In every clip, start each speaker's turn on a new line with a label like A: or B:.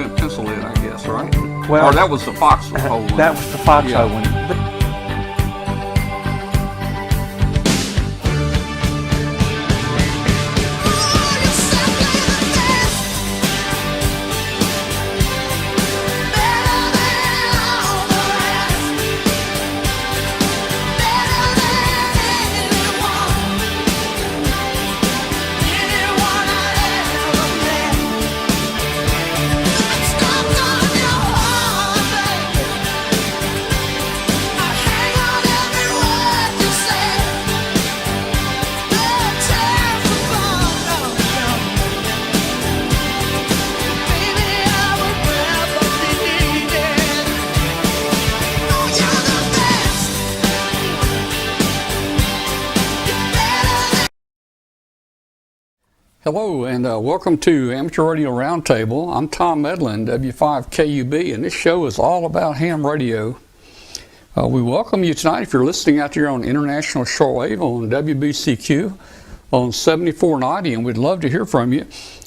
A: pencil lead, I guess, right?
B: Well,
A: or that was the foxhole one.
B: That was the foxhole
A: Yeah.
B: one.
A: Hello and welcome to Amateur Radio Roundtable. I'm Tom Medlin, W5KUB, and this show is all about ham radio. We welcome you tonight if you're listening out there on international shortwave on WBCQ on 7490, and we'd love to hear from you.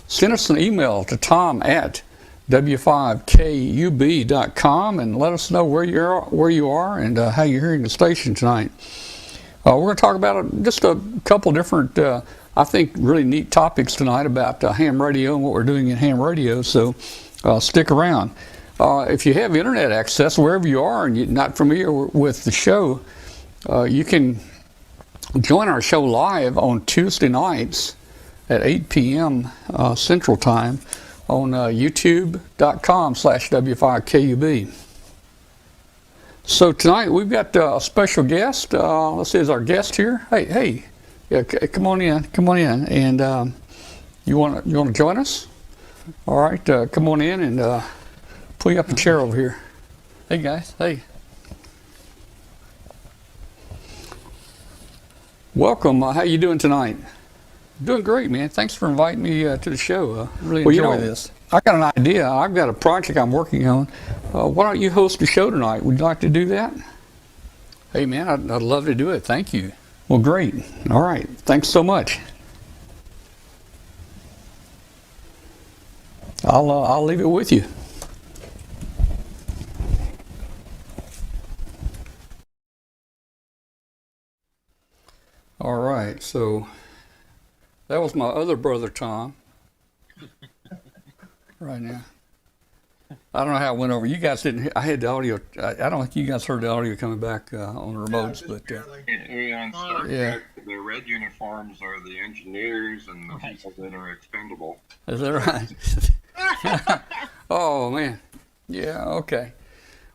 A: Send us an email to tom@w5kub.com and let us know where you are and how you're hearing the station tonight. We're going to talk about just a couple different I think really neat topics tonight about ham radio and what we're doing in ham radio, so stick around. If you have internet access wherever you are and you're not familiar with the show, you can join our show live on Tuesday nights at 8 p.m. Central Time on youtube.com/W5KUB. So tonight we've got a special guest. Let's see, is our guest here? Hey. Yeah, come on in, and you want to join us? All right, come on in and pull you up a chair over here. Hey guys, hey. Welcome. How you doing tonight? Doing great, man. Thanks for inviting me to the show. Really enjoy this. I got an idea. I've got a project I'm working on. Why don't you host the show tonight? Would you like to do that? Hey man, I'd love to do it. Thank you. Well, great. All right. Thanks so much. I'll leave it with you. All right. So that was my other brother, Tom. Right now. I don't know how it went over. You guys didn't. I had the audio. I don't think you guys heard the audio coming back on the remotes, but
C: yeah. The red uniforms are the engineers and the people that are expendable.
A: Is that right? Oh man, yeah. Okay.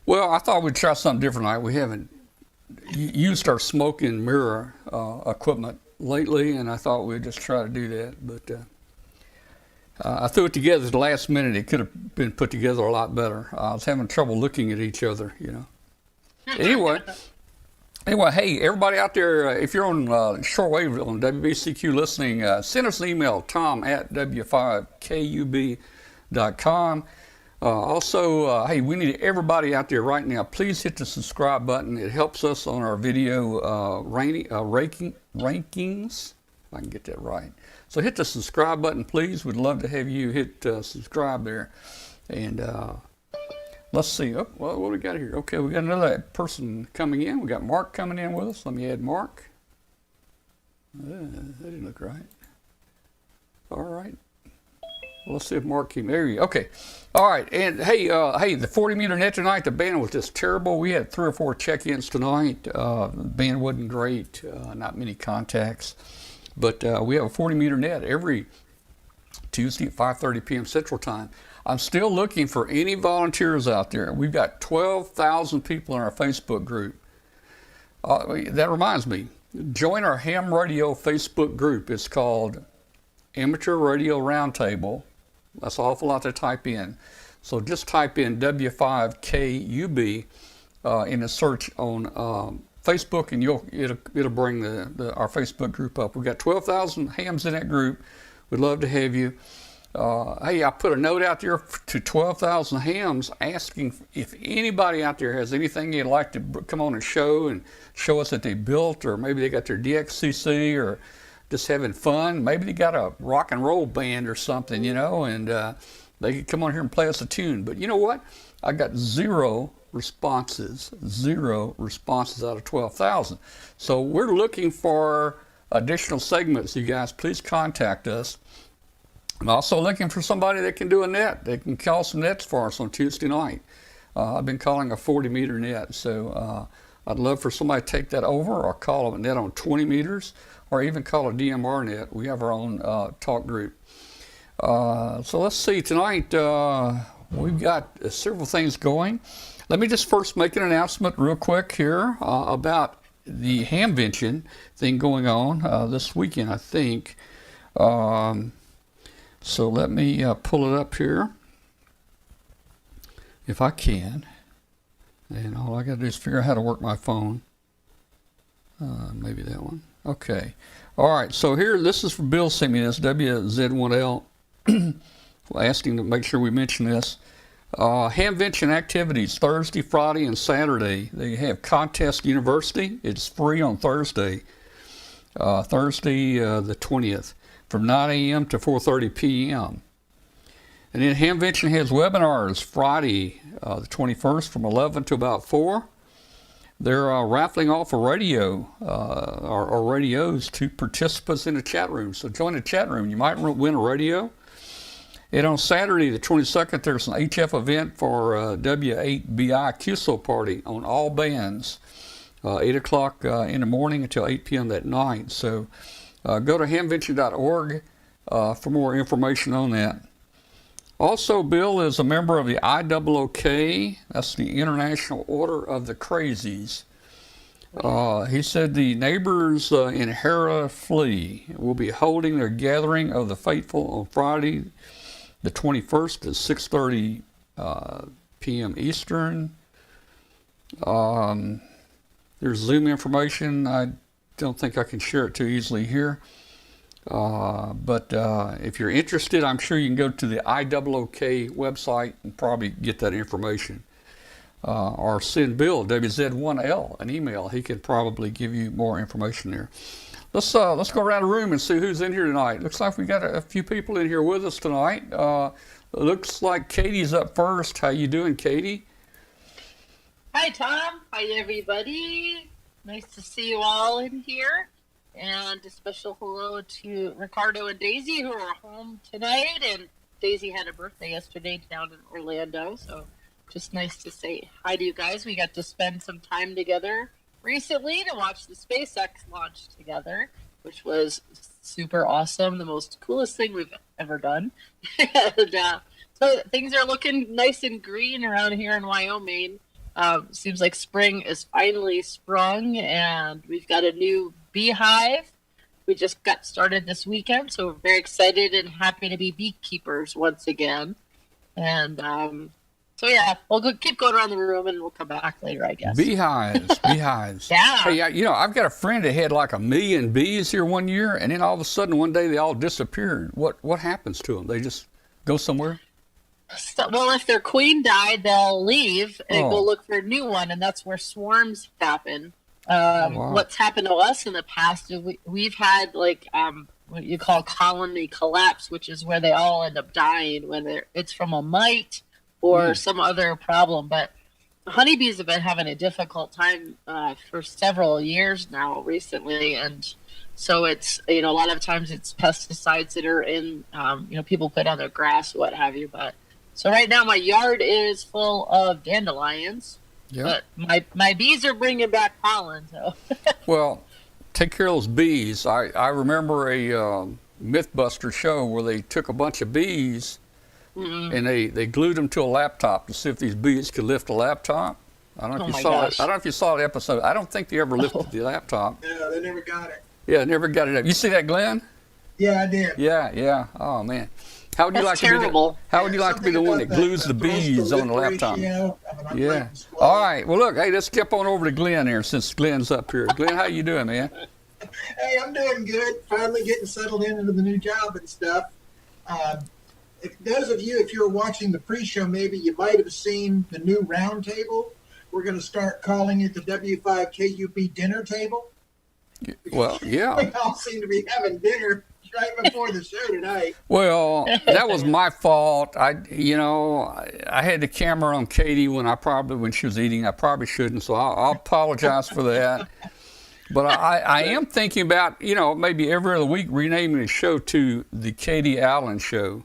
A: Well, I thought we'd try something different tonight. We haven't used our smoke and mirror equipment lately, and I thought we'd just try to do that, but. I threw it together at the last minute. It could have been put together a lot better. I was having trouble looking at each other, you know. Anyway, hey, everybody out there, if you're on shortwave on WBCQ listening, send us an email, tom@w5kub.com. Also, hey, we need everybody out there right now. Please hit the subscribe button. It helps us on our video rankings, if I can get that right. So hit the subscribe button, please. We'd love to have you hit subscribe there. And let's see. Oh, what do we got here? Okay, we got another person coming in. We got Mark coming in with us. Let me add Mark. That didn't look right. All right. Well, let's see if Mark came. There you go. Okay. All right. And hey, the 40-meter net tonight, the band was just terrible. We had 3 or 4 check-ins tonight. The band wasn't great. Not many contacts. But we have a 40-meter net every Tuesday at 5:30 p.m. Central Time. I'm still looking for any volunteers out there. We've got 12,000 people in our Facebook group. That reminds me, join our ham radio Facebook group. It's called Amateur Radio Roundtable. That's an awful lot to type in. So just type in W5KUB in a search on Facebook, and it'll bring our Facebook group up. We've got 12,000 hams in that group. We'd love to have you. Hey, I put a note out there to 12,000 hams asking if anybody out there has anything they'd like to come on and show us that they built, or maybe they got their DXCC, or just having fun. Maybe they got a rock and roll band or something, you know, and they could come on here and play us a tune. But you know what? I got zero responses out of 12,000. So we're looking for additional segments. You guys, please contact us. I'm also looking for somebody that can do a net. They can call some nets for us on Tuesday night. I've been calling a 40-meter net, so I'd love for somebody to take that over or call a net on 20 meters or even call a DMR net. We have our own talk group. So let's see, tonight we've got several things going. Let me just first make an announcement real quick here about the Hamvention thing going on this weekend, I think. So let me pull it up here, if I can. And all I got to do is figure out how to work my phone. Maybe that one. Okay. All right. So here, this is from Bill sent me this, WZ1L. Asking to make sure we mention this. Hamvention activities, Thursday, Friday, and Saturday. They have Contest University. It's free on Thursday. Thursday the 20th. From 9 a.m. to 4:30 p.m. And then Hamvention has webinars Friday the 21st from 11 to about 4. They're raffling off a radio or radios to participants in the chat room. So join the chat room. You might win a radio. And on Saturday the 22nd, there's an HF event for W8BI QSO party on all bands, 8 o'clock in the morning until 8 p.m. that night. So go to hamvention.org for more information on that. Also, Bill is a member of the IOOK, that's the International Order of the Crazies. He said the neighbors in Hara Flea will be holding their gathering of the faithful on Friday the 21st at 6:30 p.m. Eastern. There's Zoom information. I don't think I can share it too easily here. But if you're interested, I'm sure you can go to the IOOK website and probably get that information. Or send Bill, WZ1L, an email. He can probably give you more information there. Let's go around the room and see who's in here tonight. Looks like we got a few people in here with us tonight. Looks like Katie's up first. How you doing, Katie?
B: Hi, Tom. Hi, everybody. Nice to see you all in here. And a special hello to Ricardo and Daisy, who are home tonight. And Daisy had a birthday yesterday down in Orlando. So just nice to say hi to you guys. We got to spend some time together recently to watch the SpaceX launch together, which was super awesome. The most coolest thing we've ever done. And, so things are looking nice and green around here in Wyoming. Seems like spring is finally sprung, and we've got a new beehive. We just got started this weekend, so we're very excited and happy to be beekeepers once again. And so yeah, we'll keep going around the room, and we'll come back later, I guess.
A: Beehives.
B: Yeah.
A: Hey, you know, I've got a friend that had like 1 million bees here one year, and then all of a sudden one day they all disappeared. What happens to them? They just go somewhere?
B: So, well, if their queen died, they'll leave and go look for a new one, and that's where swarms happen.
A: Wow.
B: What's happened to us in the past is we've had like what you call colony collapse, which is where they all end up dying, whether it's from a mite or some other problem. But honeybees have been having a difficult time for several years now recently, and so it's, you know, a lot of times it's pesticides that are in, you know, people put on their grass, what have you. But so right now my yard is full of dandelions. Yeah. But my bees are bringing back pollen. So. Well,
A: take care of those bees. I remember a Mythbuster show where they took a bunch of bees and they glued them to a laptop to see if these bees could lift a laptop. I don't know if you saw it. I don't know if you saw the episode. I don't think they ever lifted the laptop.
D: Yeah, they never got it.
A: Yeah, never got it up. You see that, Glenn?
D: Yeah, I did.
A: Yeah. Oh man. How would you like
B: terrible.
A: to be the one that glues the bees on the laptop? Yeah. All right. Well, look. Hey, let's skip on over to Glenn here since Glenn's up here. Glenn, how you doing, man?
D: Hey, I'm doing good. Finally getting settled into the new job and stuff. Those of you, if you were watching the pre-show, maybe you might have seen the new Roundtable. We're going to start calling it the W5KUP dinner table.
A: Well, yeah.
D: We all seem to be having dinner right before the show tonight.
A: Well, that was my fault. I had the camera on Katie when she was eating. I probably shouldn't, so I'll apologize for that. But I am thinking about, maybe every other week renaming the show to the Katie Allen Show.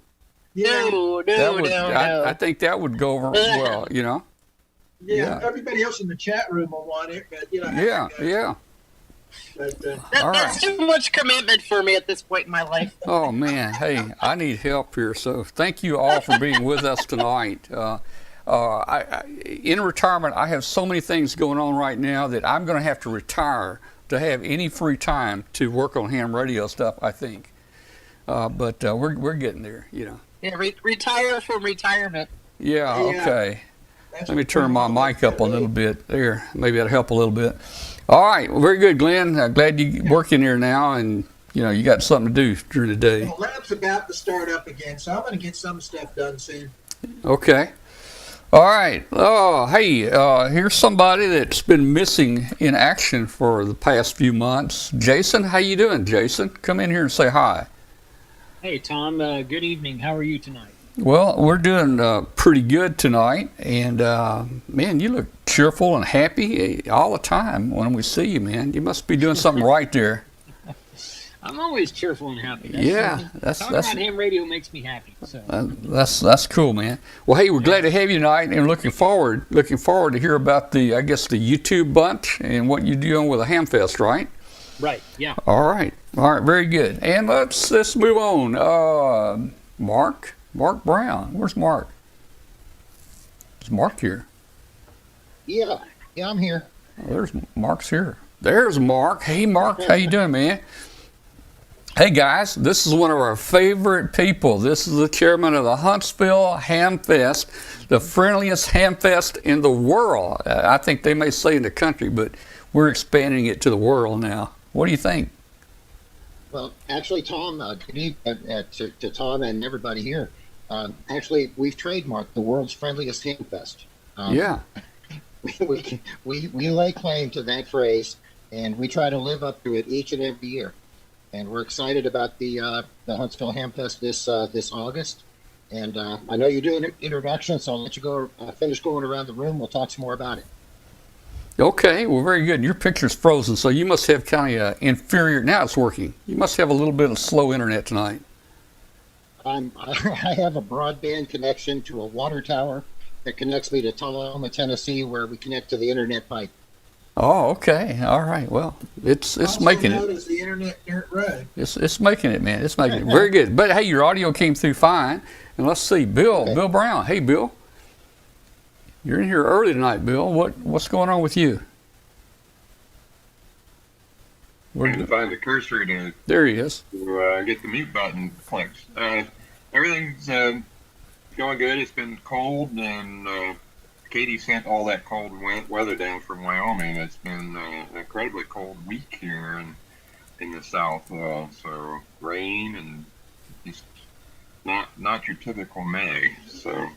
D: Yeah.
B: No.
A: I think that would go over well,
D: Yeah, everybody else in the chat room will want it, but
A: Yeah.
D: But,
B: That's too much commitment for me at this point in my life.
A: Oh, man. Hey, I need help here. So thank you all for being with us tonight. In retirement, I have so many things going on right now that I'm going to have to retire to have any free time to work on ham radio stuff, I think. But we're getting there,
B: Yeah, retire from retirement.
A: Yeah, okay. Let me turn my mic up a little bit there. Maybe that'll help a little bit. All right, well, very good, Glenn. I'm glad you working here now, and you got something to do during the day.
D: the lab's about to start up again, so I'm going to get some stuff done soon.
A: Okay. All right. Oh, hey, here's somebody that's been missing in action for the past few months. Jason, how you doing, Jason? Come in here and say hi.
E: Hey, Tom. Good evening. How are you tonight?
A: Well, we're doing pretty good tonight, and man, you look cheerful and happy all the time when we see you, man. You must be doing something right there.
E: I'm always cheerful and happy.
A: Talking
E: about ham radio makes me happy. So
A: that's cool, man. Well, hey, we're glad to have you tonight, and looking forward to hear about the YouTube bunch and what you're doing with the Hamfest, right?
E: Right. Yeah.
A: All right. Very good. And let's move on. Mark Brown. Where's Mark? Is Mark here?
F: Yeah, I'm here.
A: Oh, Mark's here. There's Mark. Hey, Mark, how you doing, man? Hey, guys, this is one of our favorite people. This is the chairman of the Huntsville Hamfest, the friendliest Hamfest in the world. I think they may say in the country, but we're expanding it to the world now. What do you think?
F: Well, actually, Tom, good evening to Tom and everybody here. Actually, we've trademarked the world's friendliest Hamfest.
A: Yeah.
F: We lay claim to that phrase, and we try to live up to it each and every year. And we're excited about the Huntsville Hamfest this August. And I know you're doing an introduction, so I'll let you go finish going around the room. We'll talk some more about it.
A: Okay, well, very good. Your picture's frozen, so you must have kind of inferior. Now it's working. You must have a little bit of slow internet tonight.
F: I have a broadband connection to a water tower that connects me to Tullahoma, Tennessee, where we connect to the internet pipe.
A: Oh, okay. All right. Well, it's making it.
D: As the internet dirt road.
A: It's making it, man. It's making it very good. But hey, your audio came through fine. And let's see, Bill Brown. Hey, Bill. You're in here early tonight, Bill. What's going on with you?
C: Trying to find the cursor to.
A: There he is.
C: To get the mute button clicked. Everything's going good. It's been cold, and Katie sent all that cold weather down from Wyoming. It's been an incredibly cold week here in the south. So rain and just not your typical May. So.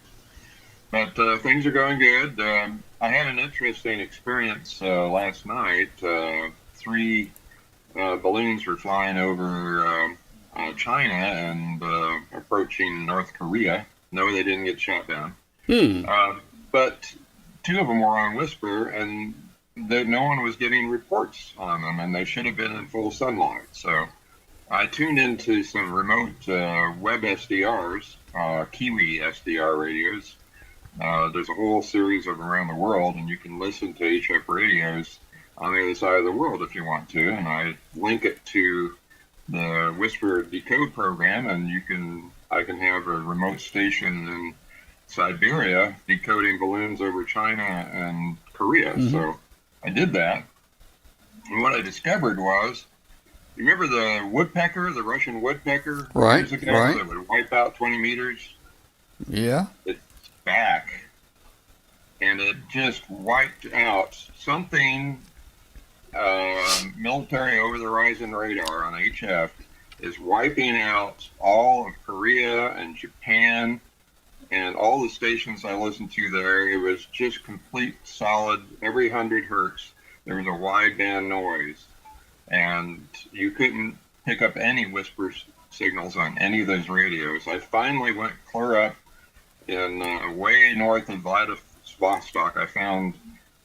C: But things are going good. I had an interesting experience last night. 3 balloons were flying over China and approaching North Korea. No, they didn't get shot down. But 2 of them were on Whisper, and no one was getting reports on them, and they should have been in full sunlight. So I tuned into some remote web SDRs, Kiwi SDR radios. There's a whole series of them around the world, and you can listen to HF radios on the other side of the world if you want to. And I link it to the Whisper Decode program, and I can have a remote station in Siberia decoding balloons over China and Korea. Mm-hmm. So I did that, and what I discovered was, you remember the woodpecker, the Russian woodpecker,
A: right?
C: That would wipe out 20 meters.
A: Yeah.
C: It's back, and it just wiped out something. Military over-the-horizon radar on HF is wiping out all of Korea and Japan and all the stations I listened to there. It was just complete solid. Every 100 hertz, there was a wideband noise, and you couldn't pick up any Whisper signals on any of those radios. I finally went clear up in way north of Vladivostok. I found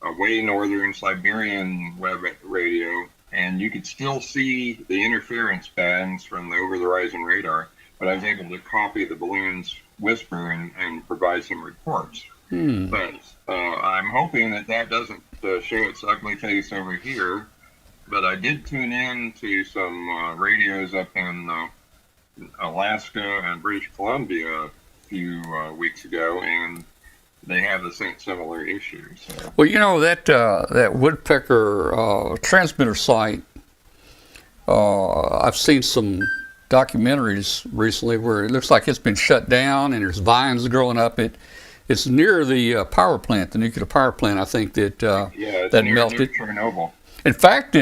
C: a way northern Siberian web radio, and you could still see the interference bands from the over-the-horizon radar, but I was able to copy the balloon's whisper and provide some reports. But I'm hoping that doesn't show its ugly face over here. But I did tune in to some radios up in Alaska and British Columbia a few weeks ago, and they have the same similar issues. So.
A: Well, you know, that woodpecker transmitter site, I've seen some documentaries recently where it looks like it's been shut down and there's vines growing up. It's near the power plant, the nuclear power plant, I think, that that melted.
C: Chernobyl.
A: In fact,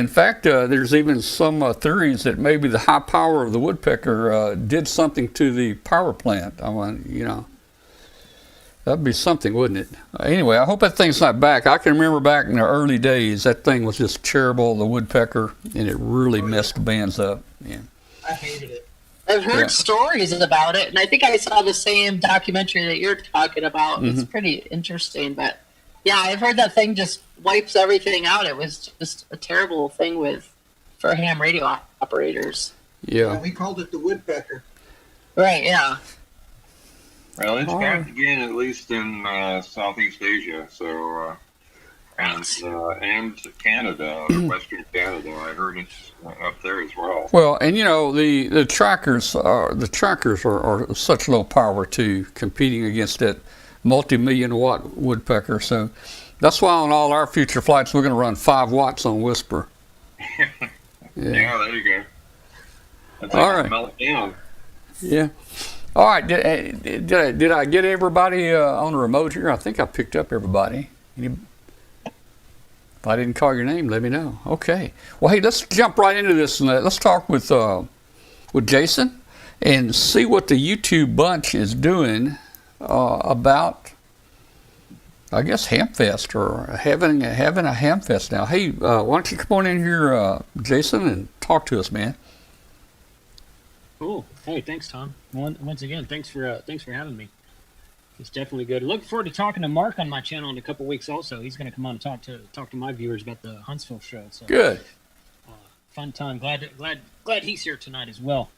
A: there's even some theories that maybe the high power of the woodpecker did something to the power plant. I want, you know, that'd be something, wouldn't it? Anyway, I hope that thing's not back. I can remember back in the early days, that thing was just terrible, the woodpecker, and it really messed the bands up. Yeah.
D: I hated it.
B: I've heard stories about it, and I think I saw the same documentary that you're talking about. It's pretty interesting, but yeah, I've heard that thing just wipes everything out. It was just a terrible thing for ham radio operators.
A: Yeah.
D: We called it the woodpecker.
B: Right, yeah.
C: Well, it's back again, at least in Southeast Asia. So, and Canada, Western Canada. I heard it's up there as well.
A: Well, and you know the trackers are such low power too, competing against that multi-million watt woodpecker. So that's why on all our future flights we're going to run 5 watts on Whisper.
C: Yeah, there you go. That's
A: all
C: like
A: right.
C: Melt it down.
A: Yeah. All right. Did I get everybody on the remote here? I think I picked up everybody. If I didn't call your name, let me know. Okay. Well, hey, let's jump right into this and let's talk with Jason and see what the YouTube bunch is doing about, I guess, Hamfest or having a Hamfest now. Hey, why don't you come on in here, Jason, and talk to us, man?
E: Cool. Hey, thanks, Tom. Once again, thanks for having me. It's definitely good. Looking forward to talking to Mark on my channel in a couple weeks. Also, he's going to come on and talk to my viewers about the Huntsville show. So
A: good.
E: Fun time. Glad he's here tonight as well.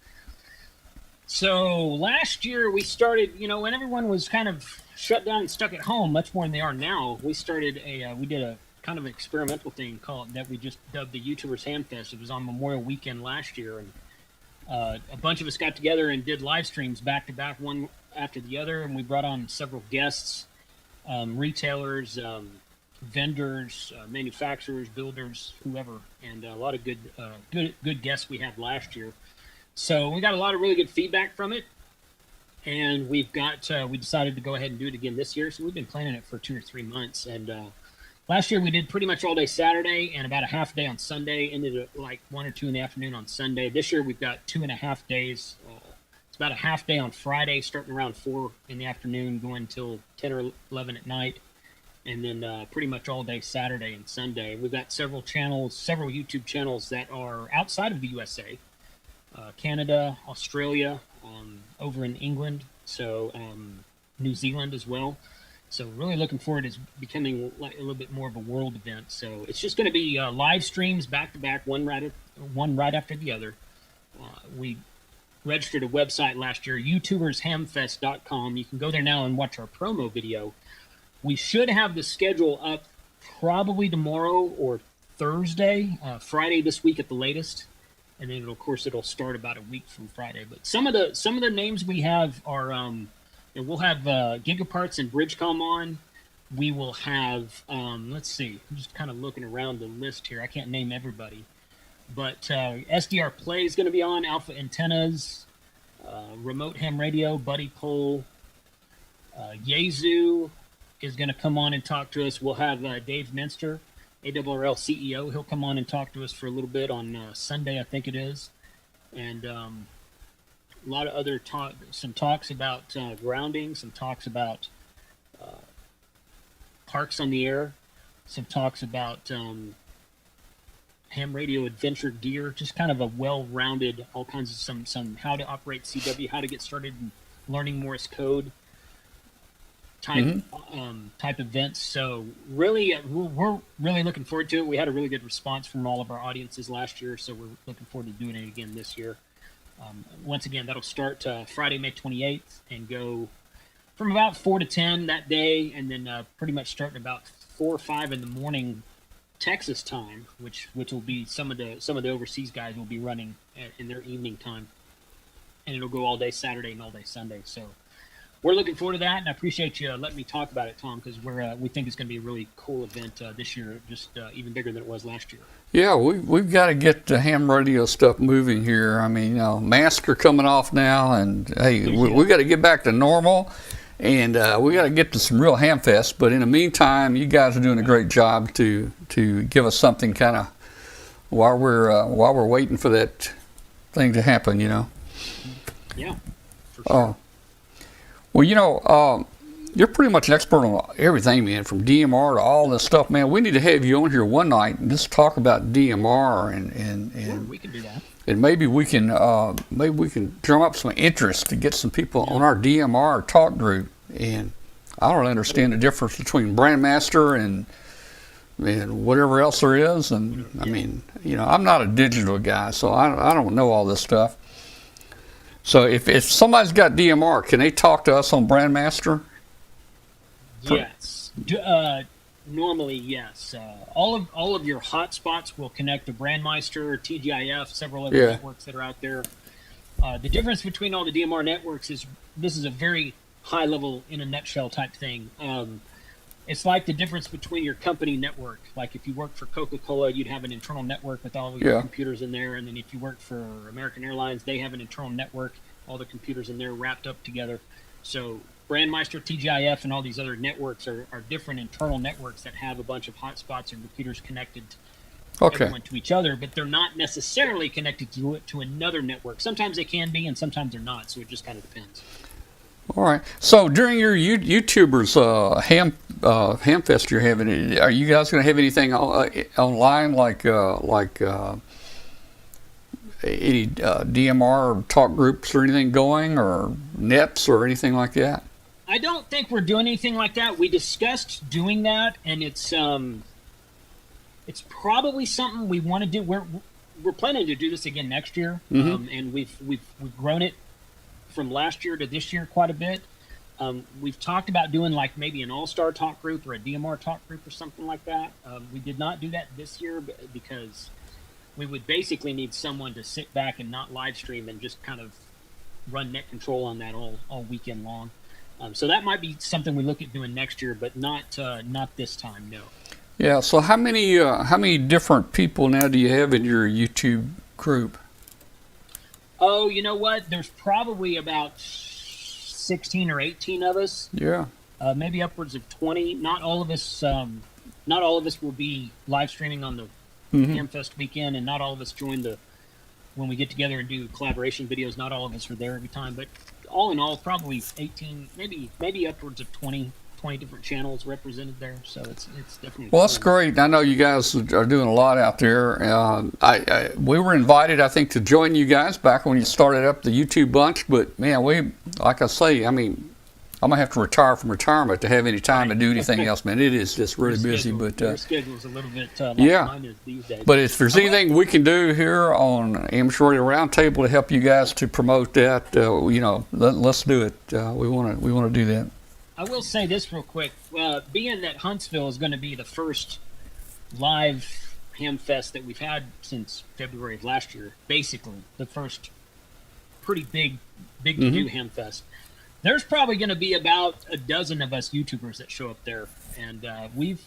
E: So last year we started, when everyone was kind of shut down and stuck at home, much more than they are now. We started we did a kind of experimental thing that we just dubbed the YouTubers Hamfest. It was on Memorial Weekend last year, and a bunch of us got together and did live streams back to back, one after the other, and we brought on several guests, retailers, vendors, manufacturers, builders, whoever, and a lot of good guests we had last year. So we got a lot of really good feedback from it, and we decided to go ahead and do it again this year. So we've been planning it for 2 or 3 months, and last year we did pretty much all day Saturday and about a half day on Sunday. Ended at like 1 or 2 in the afternoon on Sunday. This year we've got 2.5 days. It's about a half day on Friday, starting around 4 in the afternoon, going till 10 or 11 at night, and then pretty much all day Saturday and Sunday. We've got several YouTube channels that are outside of the USA, Canada, Australia, over in England, so New Zealand as well. So really looking forward to becoming like a little bit more of a world event. So it's just going to be live streams back to back, one right after the other. We registered a website last year, youtubershamfest.com. You can go there now and watch our promo video. We should have the schedule up probably tomorrow or Thursday, Friday this week at the latest, and then it'll start about a week from Friday. But some of the names we have are, we'll have Gigaparts and Bridgecom on. We will have, let's see, I'm just kind of looking around the list here. I can't name everybody. But SDR Play is going to be on, Alpha Antennas, Remote Ham Radio, Buddy Pole, Yezu is going to come on and talk to us. We'll have Dave Minster, ARRL CEO. He'll come on and talk to us for a little bit on Sunday, I think it is. And a lot of other some talks about grounding, some talks about parks on the air, some talks about ham radio adventure gear, just kind of a well-rounded, all kinds of some how to operate CW, how to get started in learning Morse code type type events. So really, we're really looking forward to it. We had a really good response from all of our audiences last year, so we're looking forward to doing it again this year. Once again, that'll start Friday, May 28th, and go from about 4 to 10 that day, and then pretty much starting about 4 or 5 in the morning Texas time, which will be some of the overseas guys will be running in their evening time, and it'll go all day Saturday and all day Sunday. So we're looking forward to that, and I appreciate you letting me talk about it, Tom, because we think it's going to be a really cool event this year, just even bigger than it was last year.
A: Yeah, we've got to get the ham radio stuff moving here. I mean, masks are coming off now, and hey, we got to get back to normal, and we got to get to some real Hamfest. But in the meantime, you guys are doing a great job to give us something kind of while we're waiting for that thing to happen.
E: Yeah, for sure.
A: Well, you're pretty much an expert on everything, man, from DMR to all this stuff, man. We need to have you on here one night and just talk about DMR and
E: Sure, we can do that.
A: And maybe we can drum up some interest to get some people on our DMR talk group. And I don't understand the difference between Brandmaster and whatever else there is. And I mean, I'm not a digital guy, so I don't know all this stuff. So if somebody's got DMR, can they talk to us on Brandmaster?
E: Yes. Normally, yes. All of your hotspots will connect to Brandmeister, TGIF, several other networks that are out there. The difference between all the DMR networks is this is a very high level, in a nutshell type thing. It's like the difference between your company network. Like if you work for Coca-Cola, you'd have an internal network with all of your computers in there. And then if you work for American Airlines, they have an internal network, all the computers in there wrapped up together. So Brandmeister, TGIF, and all these other networks are different internal networks that have a bunch of hotspots and computers connected everyone to each other, but they're not necessarily connected to another network. Sometimes they can be, and sometimes they're not, so it just kind of depends.
A: All right. So during your YouTubers Hamfest you're having, are you guys going to have anything online like any DMR talk groups or anything going, or NEPs or anything like that?
E: I don't think we're doing anything like that. We discussed doing that, and it's probably something we want to do. We're planning to do this again next year, and we've grown it from last year to this year quite a bit. We've talked about doing like maybe an all-star talk group or a DMR talk group or something like that. We did not do that this year because we would basically need someone to sit back and not live stream and just kind of run net control on that all weekend long. So that might be something we look at doing next year, but not this time, no.
A: Yeah. So how many different people now do you have in your YouTube group?
E: Oh, you know what? There's probably about 16 or 18 of us.
A: Yeah.
E: Maybe upwards of 20. Not all of us will be live streaming on the Hamfest weekend, and not all of us join when we get together and do collaboration videos. Not all of us are there every time, but all in all, probably 18, maybe upwards of 20 different channels represented there. So it's definitely
A: well. That's great. I know you guys are doing a lot out there. We were invited, I think, to join you guys back when you started up the YouTube bunch. But man, like I say, I mean, I'm gonna have to retire from retirement to have any time to do anything else, man. It is just really busy. But
E: your schedule's a little bit like mine is these days.
A: But if there's anything we can do here on Amateur Radio Roundtable to help you guys to promote that, let's do it. We want to do that.
E: I will say this real quick. Being that Huntsville is going to be the first live Hamfest that we've had since February of last year, basically the first pretty big to do Hamfest. There's probably going to be about a dozen of us YouTubers that show up there, and we've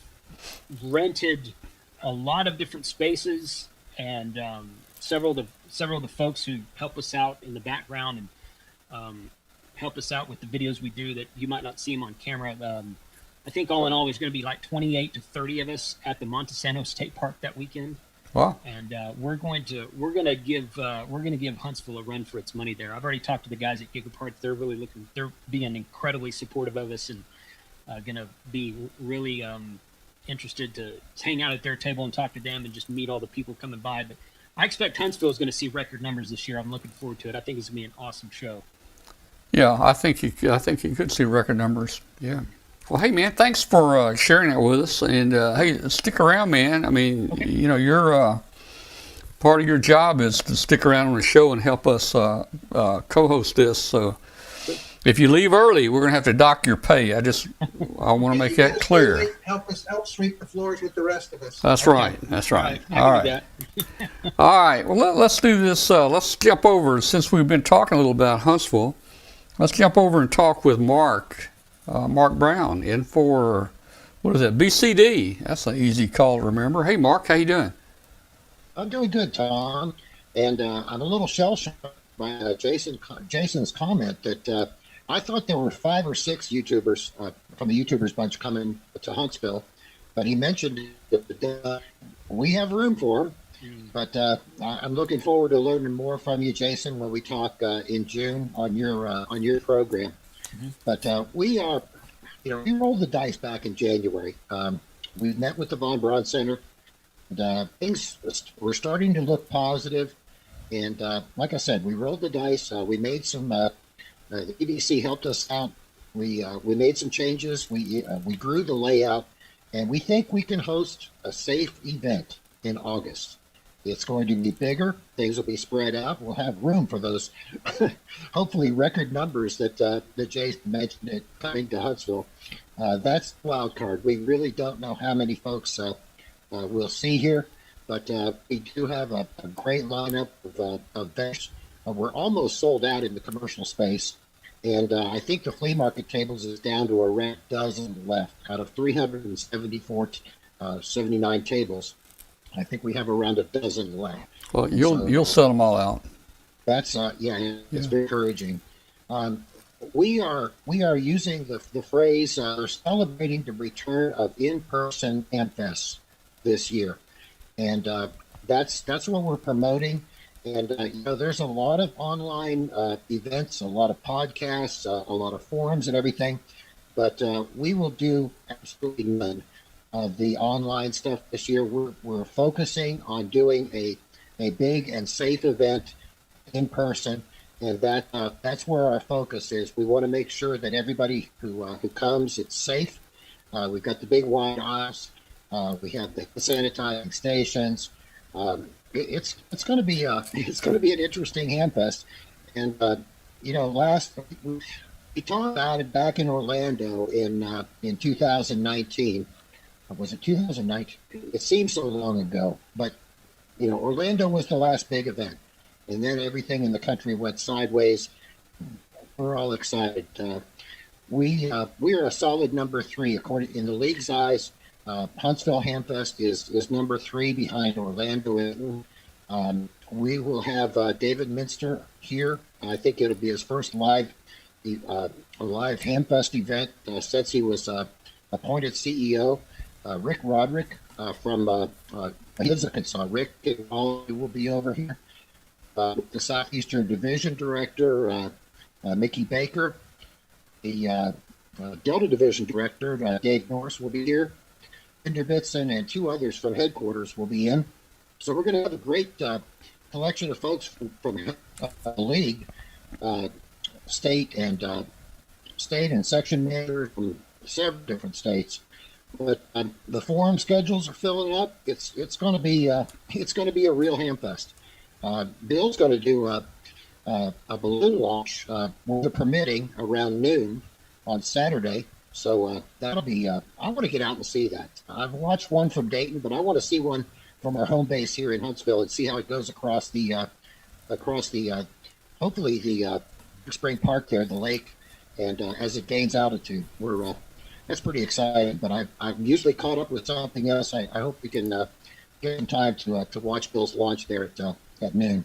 E: rented a lot of different spaces, and several of the folks who help us out in the background and help us out with the videos we do that you might not see them on camera. I think all in all, there's going to be like 28 to 30 of us at the Montesano State Park that weekend.
A: Wow!
E: And we're going to give Huntsville a run for its money there. I've already talked to the guys at Gigaparts. They're being incredibly supportive of us and going to be really interested to hang out at their table and talk to them and just meet all the people coming by. But I expect Huntsville is going to see record numbers this year. I'm looking forward to it. I think it's going to be an awesome show.
A: Yeah, I think you could see record numbers. Yeah. Well, hey man, thanks for sharing that with us. And hey, stick around, man. I mean, you know, you're part of your job is to stick around on the show and help us co-host this. So if you leave early, we're gonna have to dock your pay. I want to make that clear.
D: Help sweep the floors with the rest of us.
A: That's right. That's right.
E: I
A: All
E: can do
A: right.
E: that.
A: All right. Well, let's do this. Let's jump over, since we've been talking a little about Huntsville. Let's jump over and talk with Mark Brown in for, what is that, BCD. That's an easy call to remember. Hey, Mark, how you doing?
F: I'm doing good, Tom. And I'm a little shell-shocked by Jason's comment that I thought there were 5 or 6 YouTubers from the YouTubers bunch coming to Huntsville, but he mentioned that we have room for them. But I'm looking forward to learning more from you, Jason, when we talk in June on your program. Mm-hmm. But we rolled the dice back in January. We met with the Von Braun Center. And, things were starting to look positive. And like I said, we rolled the dice. We made some. The EDC helped us out. We made some changes. We grew the layout, and we think we can host a safe event in August. It's going to be bigger. Things will be spread out. We'll have room for those, hopefully, record numbers that Jason mentioned it coming to Huntsville. That's the wild card. We really don't know how many folks we'll see here, but we do have a great lineup of events. We're almost sold out in the commercial space, and I think the flea market tables is down to around a dozen left out of 79 tables. I think we have around a dozen left.
A: Well, you'll sell them all out.
F: That's it's very encouraging. We are using the phrase we're celebrating the return of in-person Hamfest this year, and that's what we're promoting. And there's a lot of online events, a lot of podcasts, a lot of forums and everything, but we will do absolutely none of the online stuff this year. We're focusing on doing a big and safe event in person, and that's where our focus is. We want to make sure that everybody who comes, it's safe. We've got the big wide aisles. We have the sanitizing stations. It's going to be an interesting Hamfest, and we talked about it back in Orlando in 2019. Was it 2019? It seems so long ago, but Orlando was the last big event, and then everything in the country went sideways. We're all excited. We are a solid number 3 according in the league's eyes. Huntsville Hamfest is number 3 behind Orlando. We will have David Minster here. I think it'll be his first live Hamfest event since he was appointed CEO. Rick Roderick from Arkansas. Rick will be over here. The Southeastern Division Director, Mickey Baker. The Delta Division Director, Dave Norris, will be here. Binder Bitson and 2 others from headquarters will be in. So we're going to have a great collection of folks from the league, state and section managers from several different states. But the forum schedules are filling up. It's going to be a real Hamfest. Bill's going to do a balloon launch with the permitting around noon on Saturday. So that'll be. I want to get out and see that. I've watched one from Dayton, but I want to see one from our home base here in Huntsville and see how it goes across the hopefully the Spring Park there, the lake, and as it gains altitude. That's pretty exciting, but I'm usually caught up with something else. I hope we can get some time to watch Bill's launch there at noon.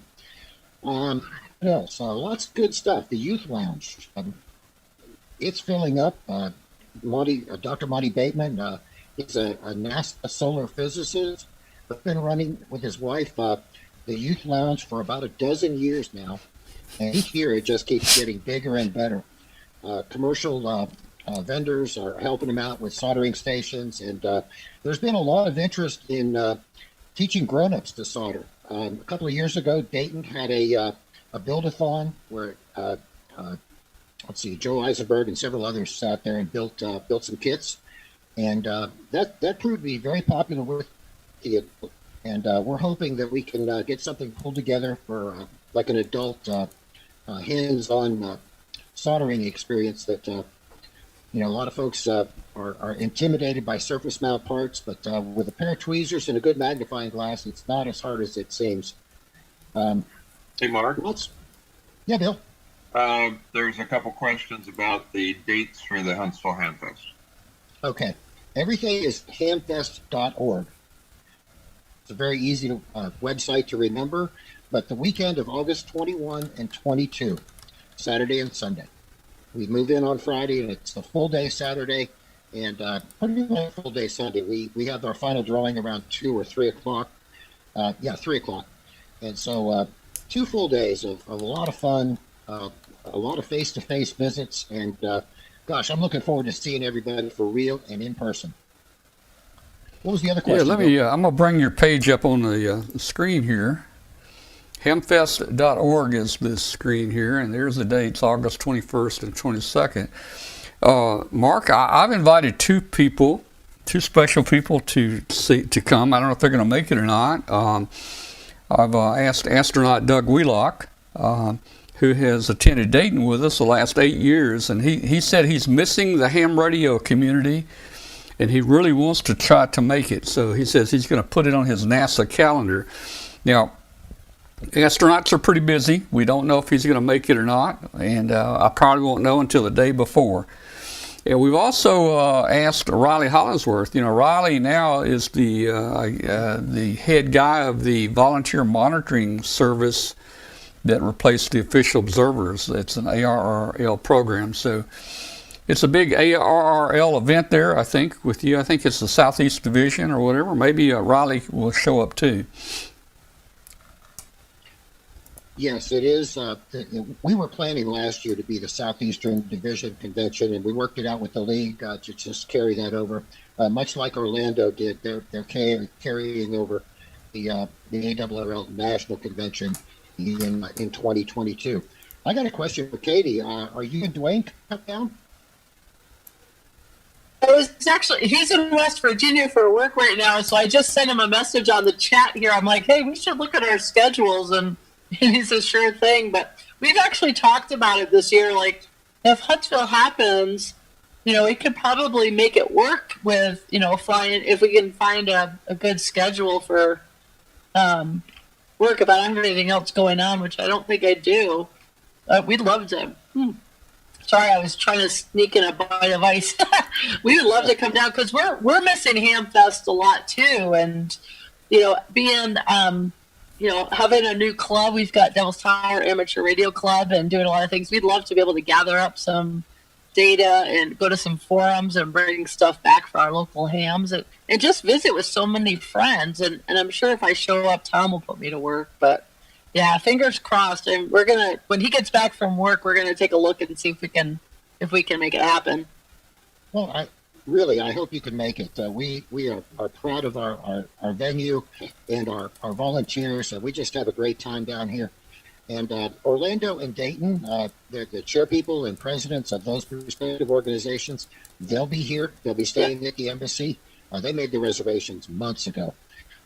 F: What else? Lots of good stuff. The Youth Lounge, it's filling up. Dr. Monty Bateman, he's a NASA solar physicist. He's been running with his wife the Youth Lounge for about a dozen years now, and each year it just keeps getting bigger and better. Commercial vendors are helping them out with soldering stations, and there's been a lot of interest in teaching grown-ups to solder. A couple of years ago, Dayton had a build-a-thon where let's see, Joe Eisenberg and several others sat there and built some kits, and that proved to be very popular with kids. And we're hoping that we can get something pulled together for like an adult hands-on soldering experience that a lot of folks are intimidated by surface mount parts, but with a pair of tweezers and a good magnifying glass, it's not as hard as it seems.
C: Hey, Mark.
F: Yeah, Bill.
C: There's a couple questions about the dates for the Huntsville Hamfest.
F: Okay. Everything is hamfest.org. It's a very easy website to remember, but the weekend of August 21 and 22, Saturday and Sunday. We move in on Friday, and it's a full day Saturday, and pretty much a full day Sunday. We have our final drawing around 2 or 3 o'clock. 3 o'clock. And so 2 full days of a lot of fun, a lot of face-to-face visits, and gosh, I'm looking forward to seeing everybody for real and in person. What was the other question?
A: Yeah, I'm going to bring your page up on the screen here. Hamfest.org is this screen here, and there's the dates, August 21st and 22nd. Mark, I've invited 2 special people to come. I don't know if they're going to make it or not. I've asked astronaut Doug Wheelock, who has attended Dayton with us the last 8 years, and he said he's missing the ham radio community, and he really wants to try to make it. So he says he's going to put it on his NASA calendar. Now, astronauts are pretty busy. We don't know if he's going to make it or not, and I probably won't know until the day before. And we've also asked Riley Hollingsworth. Riley now is the head guy of the volunteer monitoring service that replaced the official observers. It's an ARRL program. So it's a big ARRL event there, I think, with you. I think it's the Southeast Division or whatever. Maybe Riley will show up too.
F: Yes, it is. We were planning last year to be the Southeastern Division Convention, and we worked it out with the league to just carry that over, much like Orlando did. They're carrying over the ARRL National Convention in 2022. I got a question for Katie. Are you and Dwayne cut down?
B: He's in West Virginia for work right now, so I just sent him a message on the chat here. I'm like, hey, we should look at our schedules, and he says, sure thing. But we've actually talked about it this year. Like, if Huntsville happens, we could probably make it work with, flying, if we can find a good schedule for work. If I don't have anything else going on, which I don't think I do, we'd love to. Sorry, I was trying to sneak in a bite of ice. We would love to come down because we're missing Hamfest a lot too, and being having a new club. We've got Devil's Tower Amateur Radio Club and doing a lot of things. We'd love to be able to gather up some data and go to some forums and bring stuff back for our local hams and just visit with so many friends. And I'm sure if I show up, Tom will put me to work. But yeah, fingers crossed. And we're gonna, when he gets back from work, we're gonna take a look and see if we can make it happen.
F: Well, I hope you can make it. We are proud of our venue and our volunteers. We just have a great time down here. And Orlando and Dayton, the chairpeople and presidents of those respective organizations, they'll be here. They'll be staying at the embassy. They made the reservations months ago.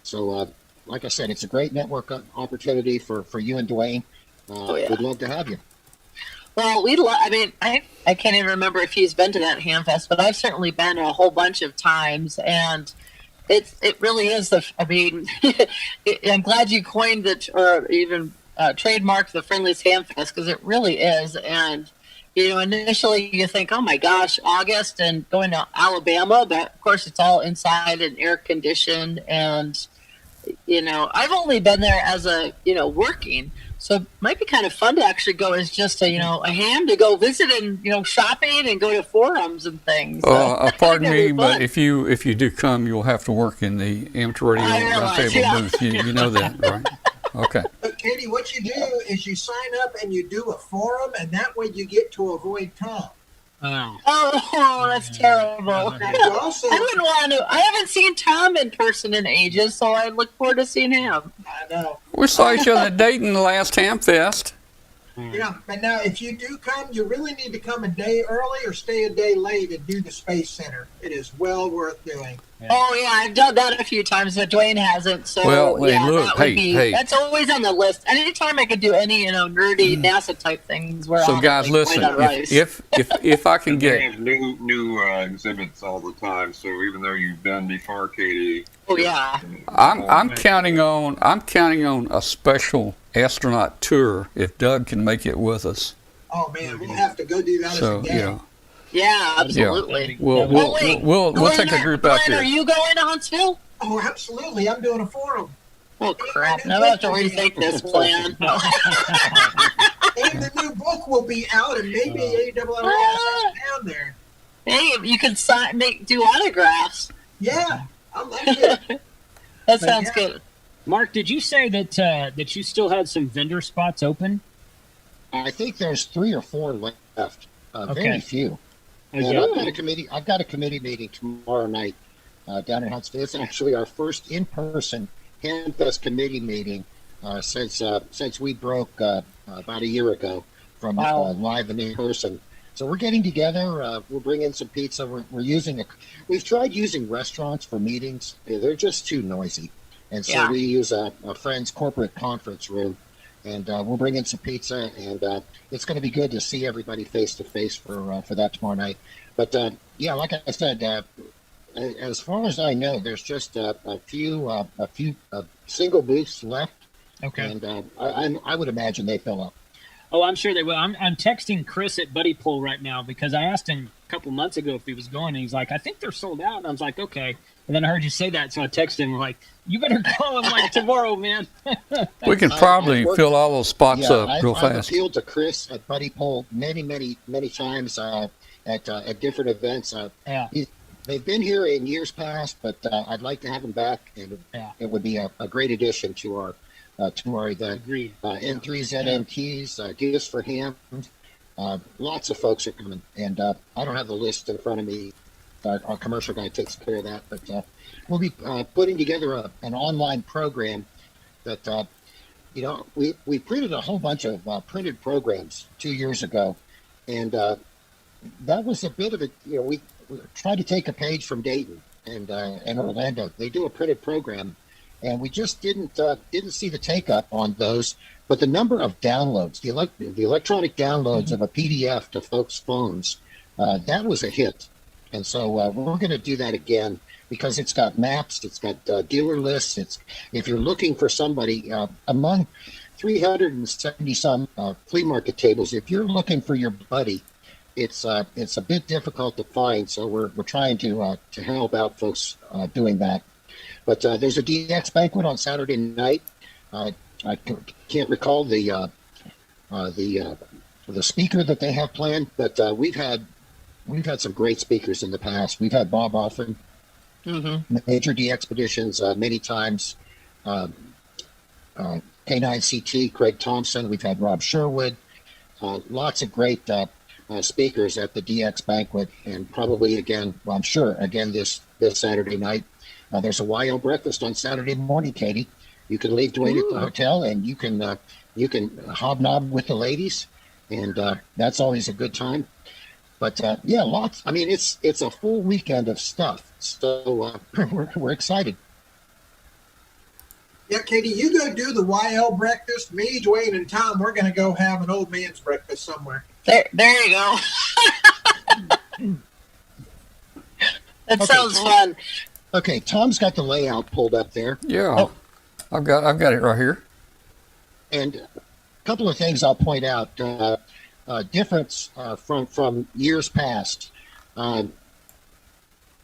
F: So, like I said, it's a great network opportunity for you and Dwayne. We'd love to have you.
B: Well, I can't even remember if he's been to that Hamfest, but I've certainly been a whole bunch of times, and it really is I'm glad you coined it, or even trademarked the friendliest Hamfest, because it really is. And initially you think, oh my gosh, August and going to Alabama, but of course it's all inside and air conditioned, and I've only been there as working. So it might be kind of fun to actually go as just a ham to go visit and shopping and go to forums and things.
A: Pardon me, but if you do come, you'll have to work in the amateur radio roundtable booth. You know that, right? Okay.
D: But Katie, what you do is you sign up and you do a forum, and that way you get to avoid Tom.
E: Oh.
B: Oh, that's terrible.
D: You also,
B: I wouldn't want to. I haven't seen Tom in person in ages, so I look forward to seeing him.
D: I know.
A: We saw each other at Dayton the last Hamfest.
D: Yeah, but now if you do come, you really need to come a day early or stay a day late and do the Space Center. It is well worth doing.
B: Oh yeah, I've done that a few times, but Dwayne hasn't. So
A: Well, hey,
B: yeah,
A: look,
B: that would
A: hey,
B: be,
A: hey.
B: that's always on the list. Anytime I could do any nerdy NASA type things, where
A: So guys, listen, if I can
C: They
A: get
C: have new exhibits all the time. So even though you've been before, Katie,
B: oh yeah,
A: I'm counting on a special astronaut tour if Doug can make it with us.
D: Oh man, we'll have to go do that
A: So
D: as a gang.
B: yeah, absolutely.
A: We'll take a group out
B: Glenn,
A: there.
B: are you going to Huntsville?
D: Oh, absolutely. I'm doing a forum.
B: Oh crap! Now I have to rethink this plan.
D: And the new book will be out, and maybe AWR down there.
B: Hey, you can do autographs.
D: Yeah, I like it.
B: That sounds good.
E: Mark, did you say that you still had some vendor spots open?
F: I think there's 3 or 4 left. Very
E: Okay.
F: few. And
E: Okay.
F: I've got a committee meeting tomorrow night down in Huntsville. It's actually our first in-person Hamfest committee meeting since we broke about a year ago from live and in person. So we're getting together. We're bringing some pizza. We've tried using restaurants for meetings. They're just too noisy, and so we use a friend's corporate conference room. And we'll bring in some pizza, and it's going to be good to see everybody face to face for that tomorrow night. But yeah, like I said, as far as I know, there's just a few single booths left.
E: Okay.
F: And I would imagine they fill up.
E: Oh, I'm sure they will. I'm texting Chris at Buddy Pool right now because I asked him a couple months ago if he was going, and he's like, I think they're sold out. And I was like, okay. And then I heard you say that, so I texted him like, you better call him like tomorrow, man.
A: We can probably fill all those spots up real
F: I've
A: fast.
F: appealed to Chris at Buddy Poll many times at different events. They've been here in years past, but I'd like to have them back, and it would be a great addition to our event.
E: Agreed.
F: N3ZMTs, Gifts for Ham. Lots of folks are coming, and I don't have the list in front of me. Our commercial guy takes care of that, but we'll be putting together an online program that we printed a whole bunch of printed programs 2 years ago, and that was a bit of it. We tried to take a page from Dayton and Orlando. They do a printed program, and we just didn't see the take up on those. But the number of downloads, the electronic downloads of a PDF to folks' phones, that was a hit. And so we're going to do that again because it's got maps, it's got dealer lists. If you're looking for somebody among 370 some flea market tables, if you're looking for your buddy, it's a bit difficult to find. So we're trying to help out folks doing that. But there's a DX banquet on Saturday night. I can't recall the speaker that they have planned, but we've had some great speakers in the past. We've had Bob Hoffman, Major D Expeditions many times, K9CT, Craig Thompson. We've had Rob Sherwood. Lots of great speakers at the DX banquet, and probably again, well, I'm sure again this Saturday night. There's a YL breakfast on Saturday morning, Katie. You can leave Dwayne at the hotel, and you can hobnob with the ladies, and that's always a good time. But yeah, lots. I mean, it's a full weekend of stuff. So we're excited.
D: Yeah, Katie, you go do the YL breakfast. Me, Dwayne, and Tom, we're going to go have an old man's breakfast somewhere.
B: There you go. That sounds fun.
F: Okay, Tom's got the layout pulled up there.
A: Yeah, I've got it right here.
F: And a couple of things I'll point out. Difference from years past.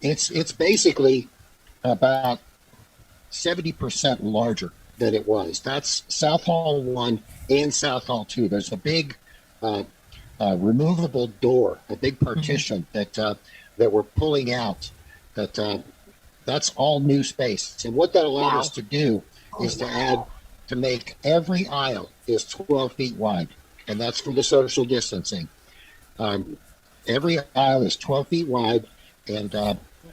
F: It's basically about 70% larger than it was. That's South Hall 1 and South Hall 2. There's a big removable door, a big partition that we're pulling out. That's all new space. And what that allowed us to do is to make every aisle is 12 feet wide. And that's for the social distancing. Every aisle is 12 feet wide, and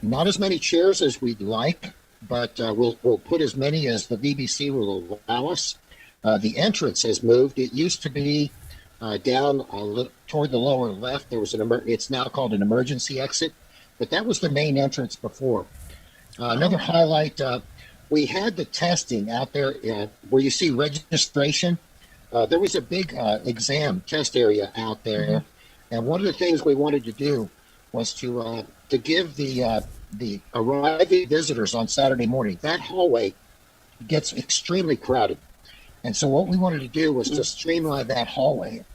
F: not as many chairs as we'd like, but we'll put as many as the VBC will allow us. The entrance has moved. It used to be down toward the lower left. There was it's now called an emergency exit, but that was the main entrance before. Another highlight, we had the testing out there where you see registration. There was a big exam test area out there, and one of the things we wanted to do was to give the arriving visitors on Saturday morning. That hallway gets extremely crowded, and so what we wanted to do was to streamline that hallway,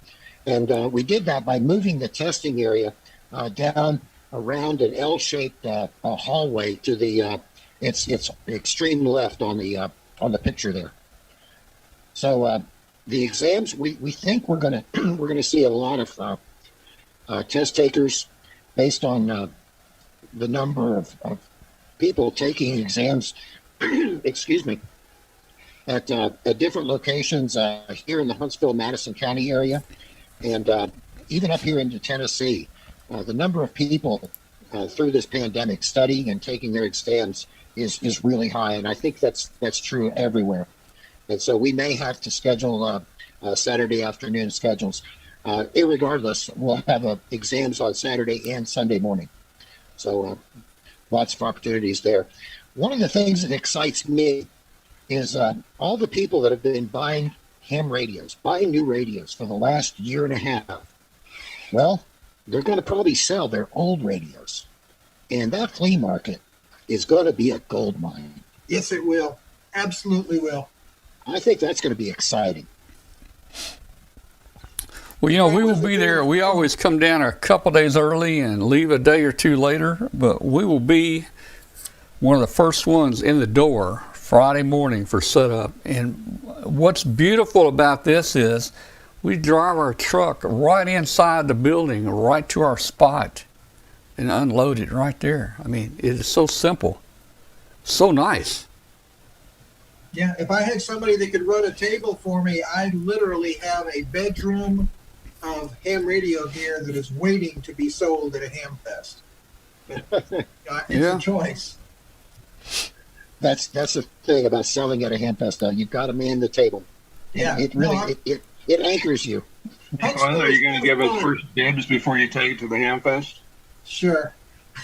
F: and we did that by moving the testing area down around an L-shaped hallway to the it's extreme left on the picture there. So the exams, we think we're gonna see a lot of test takers based on the number of people taking exams. Excuse me, at different locations here in the Huntsville, Madison County area, and even up here into Tennessee. The number of people through this pandemic studying and taking their exams is really high, and I think that's true everywhere. And so we may have to schedule Saturday afternoon schedules. Irregardless, we'll have exams on Saturday and Sunday morning. So lots of opportunities there. One of the things that excites me is all the people that have been buying ham radios, buying new radios for the last year and a half. Well, they're going to probably sell their old radios. And that flea market is going to be a gold mine.
D: Yes, it will. Absolutely will.
F: I think that's going to be exciting.
A: Well, you know, we will be there. We always come down a couple days early and leave a day or two later, but we will be one of the first ones in the door Friday morning for setup. And what's beautiful about this is we drive our truck right inside the building, right to our spot, and unload it right there. I mean, it is so simple, so nice.
D: Yeah, if I had somebody that could run a table for me, I literally have a bedroom of ham radio gear that is waiting to be sold at a Hamfest. But, it's a choice.
F: That's the thing about selling at a Hamfest. You've got to man the table.
D: Yeah,
F: it really it anchors you.
C: Well, are you going to give us first dibs before you take it to the Hamfest?
D: Sure.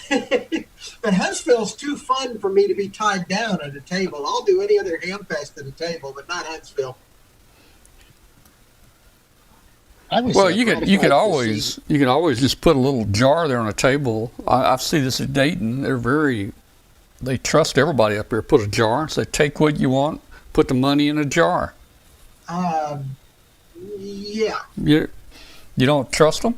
D: But Huntsville's too fun for me to be tied down at a table. I'll do any other Hamfest at a table, but not Huntsville.
A: Well, you could always just put a little jar there on a table. I see this at Dayton. They trust everybody up there. Put a jar and say, take what you want, put the money in a jar.
D: Yeah.
A: You don't trust them?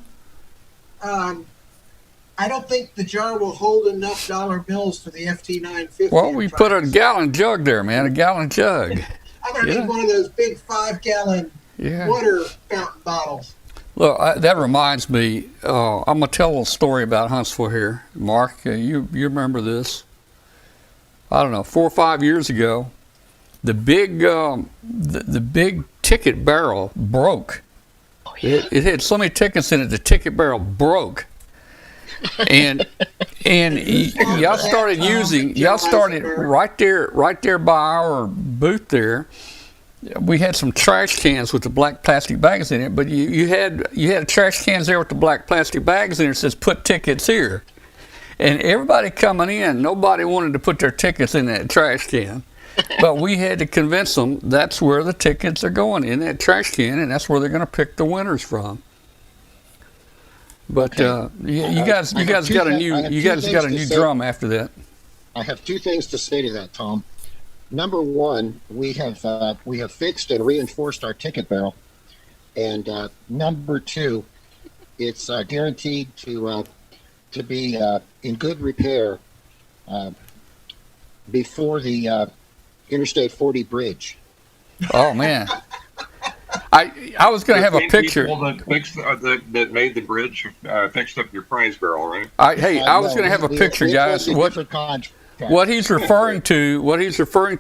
D: I don't think the jar will hold enough dollar bills for the FT 950.
A: Well, we put a gallon jug there, man, a gallon jug.
D: I'm going to need one of those big 5-gallon water fountain bottles.
A: Look, that reminds me, I'm going to tell a little story about Huntsville here. Mark, you remember this. I don't know, 4 or 5 years ago, the big ticket barrel broke. Oh, yeah. It had so many tickets in it, the ticket barrel broke. And y'all started right there by our booth there. We had some trash cans with the black plastic bags in it, but you had trash cans there with the black plastic bags in it that says put tickets here. And everybody coming in, nobody wanted to put their tickets in that trash can. But we had to convince them that's where the tickets are going, in that trash can, and that's where they're going to pick the winners from. But you guys got a new drum after that.
F: I have two things to say to that, Tom. Number one, we have fixed and reinforced our ticket barrel, and number two, it's guaranteed to be in good repair before the Interstate 40 bridge.
A: Oh man. I was going to have a picture.
C: That made the bridge fixed up your prize barrel, right?
A: I was going to have a picture, guys. What he's referring to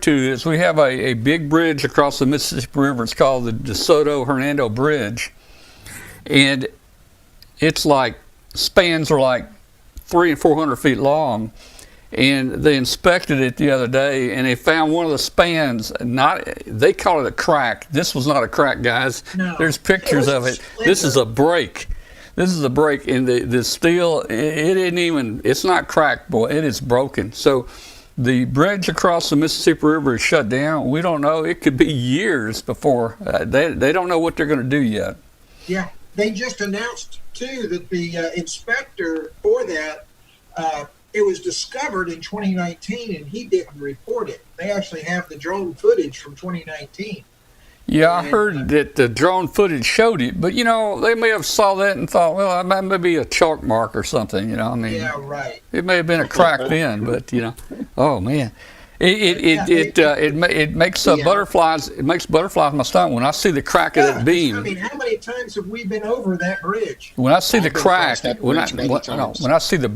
A: is we have a big bridge across the Mississippi River. It's called the DeSoto Hernando Bridge, and it's like spans are like 300 and 400 feet long. And they inspected it the other day, and they found one of the spans. They call it a crack. This was not a crack, guys.
D: No.
A: There's pictures of it. This is a break. This is a break, and the steel. It isn't even. It's not cracked, boy. It is broken. So, the bridge across the Mississippi River is shut down. We don't know. It could be years before they don't know what they're going to do yet.
D: Yeah, they just announced too that the inspector for that. It was discovered in 2019, and he didn't report it. They actually have the drone footage from 2019.
A: Yeah, I heard that the drone footage showed it, but they may have saw that and thought, well, that may be a chalk mark or something. I mean,
D: yeah, right.
A: It may have been a crack then, but oh man, it makes butterflies. It makes butterflies in my stomach when I see the crack of that beam.
D: I mean, how many times have we been over that bridge?
A: When I see the crack, when I see the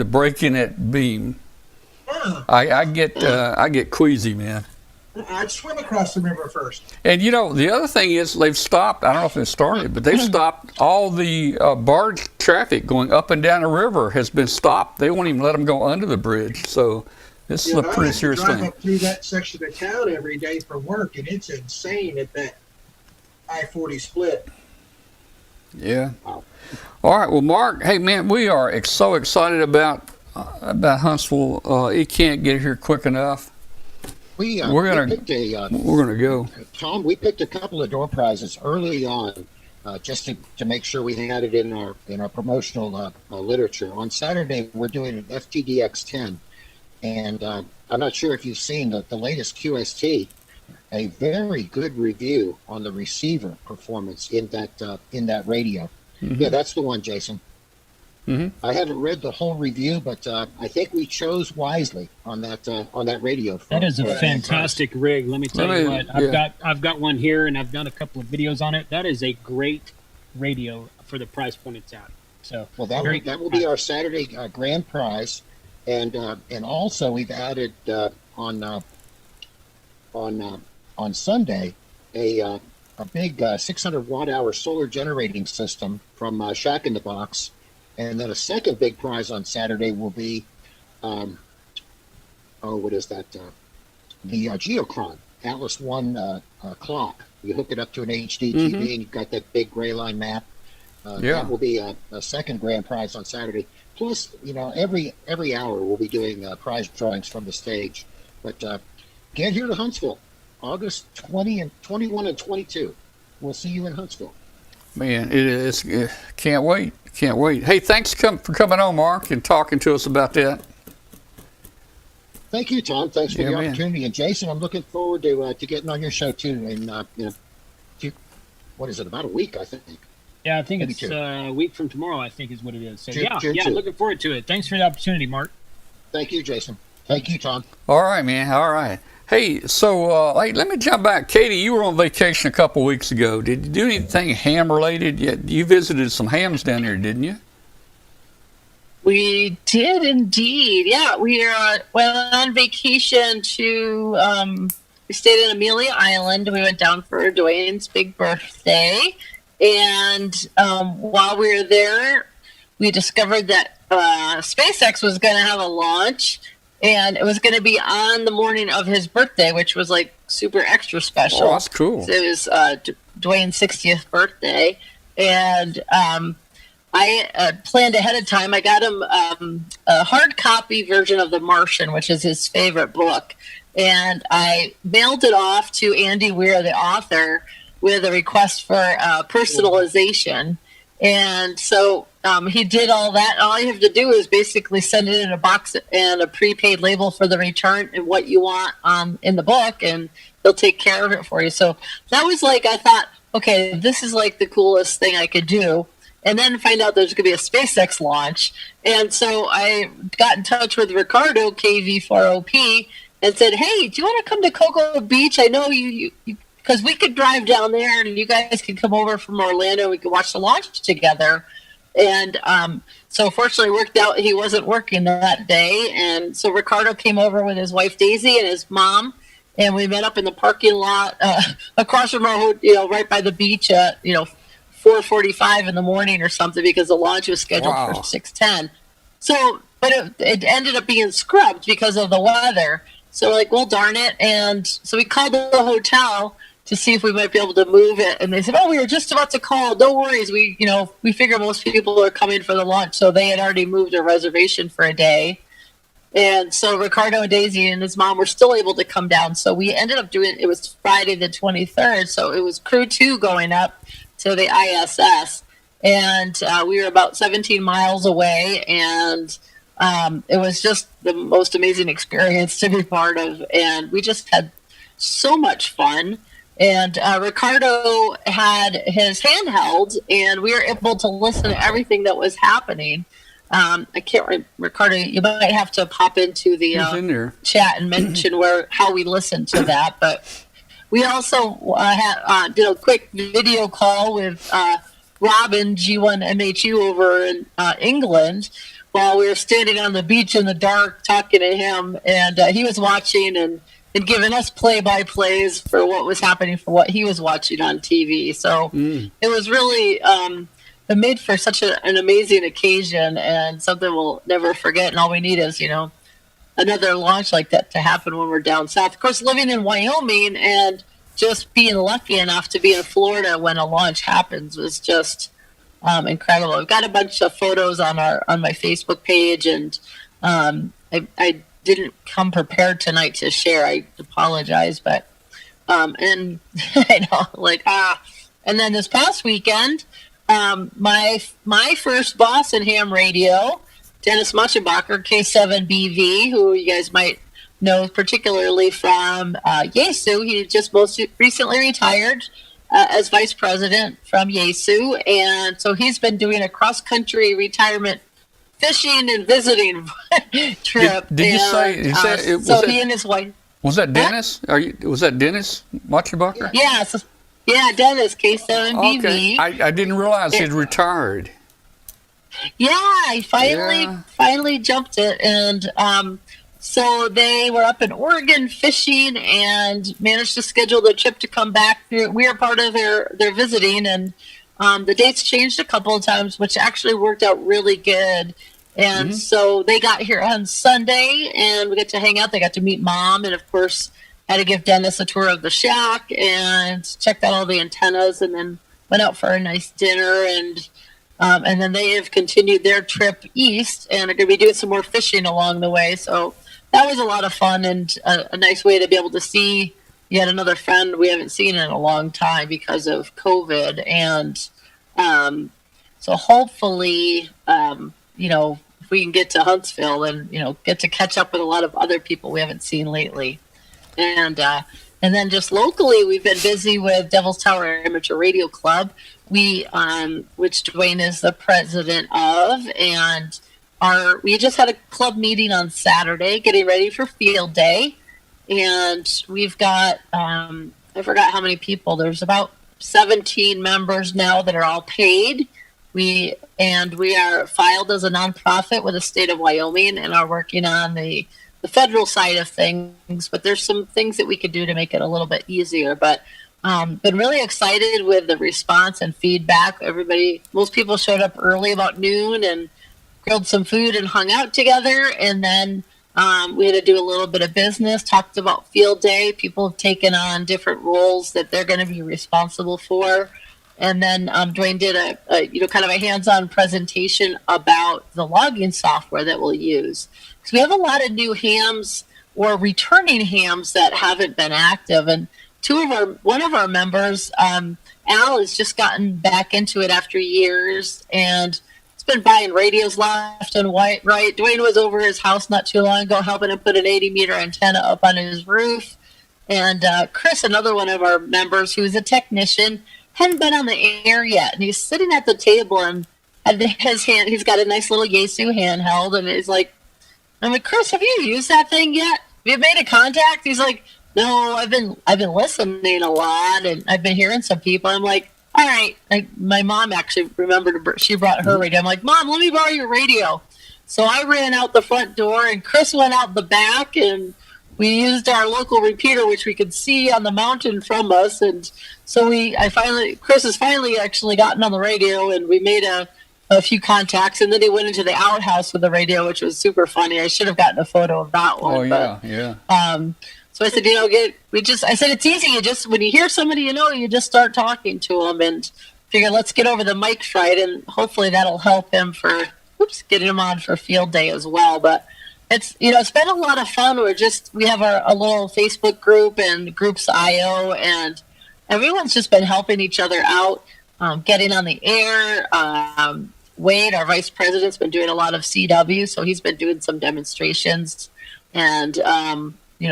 A: break in that beam, I get queasy, man.
D: I'd swim across the river first.
A: And the other thing is they've stopped. I don't know if it started, but they've stopped all the barge traffic going up and down the river has been stopped. They won't even let them go under the bridge. So this is a pretty serious thing.
D: I drive up through that section of town every day for work, and it's insane at that I-40 split.
A: Yeah. Wow. All right. Well, Mark, hey man, we are so excited about Huntsville. It can't get here quick enough. We're gonna go.
F: Tom, we picked a couple of door prizes early on, just to make sure we had it in our promotional literature. On Saturday, we're doing an FTDX10, and I'm not sure if you've seen the latest QST. A very good review on the receiver performance in that radio. Mm-hmm. Yeah, that's the one, Jason. Mm-hmm. I haven't read the whole review, but I think we chose wisely on that radio.
E: That is a fantastic rig. Let me tell you what. I've got one here, and I've done a couple of videos on it. That is a great radio for the price point it's at. So,
F: well, that will be our Saturday grand prize, and also we've added on Sunday a big 600 watt hour solar generating system from Shack in the Box. And then a second big prize on Saturday will be, what is that? The Geochron Atlas One clock. You hook it up to an HD TV, and you've got that big gray line map. That will be a second grand prize on Saturday. Plus, every hour we'll be doing prize drawings from the stage. But get here to Huntsville, August 20 and 21 and 22. We'll see you in Huntsville.
A: Man, it is. Can't wait. Can't wait. Hey, thanks for coming on, Mark, and talking to us about that.
F: Thank you, Tom. Thanks for the opportunity. And Jason, I'm looking forward to getting on your show too. In what is it? About a week, I think.
E: Yeah, I think it's a week from tomorrow. I think is what it is. So June looking forward to it. Thanks for the opportunity, Mark.
F: Thank you, Jason. Thank you, Tom.
A: All right, man. All right. Hey, so let me jump back. Katie, you were on vacation a couple weeks ago. Did you do anything ham related? You visited some hams down there, didn't you?
B: We did indeed. Yeah, we went on vacation to. We stayed in Amelia Island. We went down for Dwayne's big birthday, and while we were there, we discovered that SpaceX was going to have a launch. And it was going to be on the morning of his birthday, which was like super extra special.
A: Oh, that's cool.
B: So it was Dwayne's 60th birthday. And I planned ahead of time. I got him a hard copy version of The Martian, which is his favorite book. And I mailed it off to Andy Weir, the author, with a request for personalization. And so he did all that. All you have to do is basically send it in a box and a prepaid label for the return and what you want in the book, and they'll take care of it for you. So that was like, I thought, okay, this is like the coolest thing I could do. And then find out there's going to be a SpaceX launch. And so I got in touch with Ricardo, KV4OP, and said, hey, do you want to come to Cocoa Beach? I know you because we could drive down there and you guys could come over from Orlando. We could watch the launch together. And so fortunately it worked out. He wasn't working that day. And so Ricardo came over with his wife, Daisy, and his mom. And we met up in the parking lot across from our, right by the beach at, 4:45 in the morning or something because the launch was scheduled
A: Wow.
B: for 6:10. So, but it ended up being scrubbed because of the weather. So we're like, well, darn it. And so we called the hotel to see if we might be able to move it. And they said, oh, we were just about to call. No worries. We figure most people are coming for the launch. So they had already moved a reservation for a day. And so Ricardo and Daisy and his mom were still able to come down. So we ended up it was Friday the 23rd. So it was Crew 2 going up to the ISS. And we were about 17 miles away. And it was just the most amazing experience to be part of. And we just had so much fun. And Ricardo had his handheld, and we were able to listen to everything that was happening. I can't, Ricardo, you might have to pop into the chat and mention how we listened to that. But we also did a quick video call with Robin, G1MHU over in England, while we were standing on the beach in the dark talking to him. And he was watching and giving us play-by-plays for what was happening, for what he was watching on TV. So it was really it made for such an amazing occasion and something we'll never forget. And all we need is, another launch like that to happen when we're down south. Of course, living in Wyoming and just being lucky enough to be in Florida when a launch happens was just incredible. I've got a bunch of photos on my Facebook page, and I didn't come prepared tonight to share. I apologize, but and I know, and then this past weekend, my first boss in ham radio, Dennis Muchenbacher, K7BV, who you guys might know particularly from Yesu. He just most recently retired as vice president from Yesu, and so he's been doing a cross-country retirement fishing and visiting trip.
A: Did you say
B: so he and his wife?
A: Was that Dennis? Was that Dennis Muchenbacher?
B: Yeah, Dennis, K7BV.
A: Okay. I didn't realize he'd retired.
B: Yeah, he finally jumped it, and so they were up in Oregon fishing and managed to schedule the trip to come back through. We are part of their visiting, and the dates changed a couple of times, which actually worked out really good. And so they got here on Sunday, and we got to hang out. They got to meet Mom, and of course had to give Dennis a tour of the shack and checked out all the antennas, and then went out for a nice dinner. And then they have continued their trip east and are going to be doing some more fishing along the way. So that was a lot of fun and a nice way to be able to see yet another friend we haven't seen in a long time because of COVID. And so hopefully, if we can get to Huntsville and, get to catch up with a lot of other people we haven't seen lately. And then just locally, we've been busy with Devil's Tower Amateur Radio Club, which Dwayne is the president of, and we just had a club meeting on Saturday, getting ready for Field Day, and we've got I forgot how many people. There's about 17 members now that are all paid. We are filed as a nonprofit with the state of Wyoming and are working on the federal side of things, but there's some things that we could do to make it a little bit easier. But been really excited with the response and feedback. Most people showed up early, about noon, and grilled some food and hung out together. And then we had to do a little bit of business, talked about Field Day. People have taken on different roles that they're going to be responsible for. And then Dwayne did a kind of a hands-on presentation about the logging software that we'll use. Because we have a lot of new hams or returning hams that haven't been active. And one of our members, Al, has just gotten back into it after years, and it's been buying radios left and right. Dwayne was over his house not too long ago helping him put an 80-meter antenna up on his roof. And Chris, another one of our members who's a technician, hadn't been on the air yet, and he's sitting at the table and he's got a nice little Yaesu handheld, and he's like, I'm like, Chris, have you used that thing yet? Have you made a contact? He's like, no, I've been listening a lot, and I've been hearing some people. I'm like, all right. My mom actually she brought her radio. I'm like, Mom, let me borrow your radio. So I ran out the front door, and Chris went out the back, and we used our local repeater, which we could see on the mountain from us, and so Chris has finally actually gotten on the radio, and we made a few contacts, and then he went into the outhouse with the radio, which was super funny. I should have gotten a photo of that one.
A: Oh yeah.
B: So I said, I said, it's easy. You just, when you hear somebody, you just start talking to them and figure, let's get over the mic fright, and hopefully that'll help him for, getting him on for field day as well. But it's, it's been a lot of fun. We have a little Facebook group and groups IO, and everyone's just been helping each other out, getting on the air. Wade, our vice president's been doing a lot of CW, so he's been doing some demonstrations and,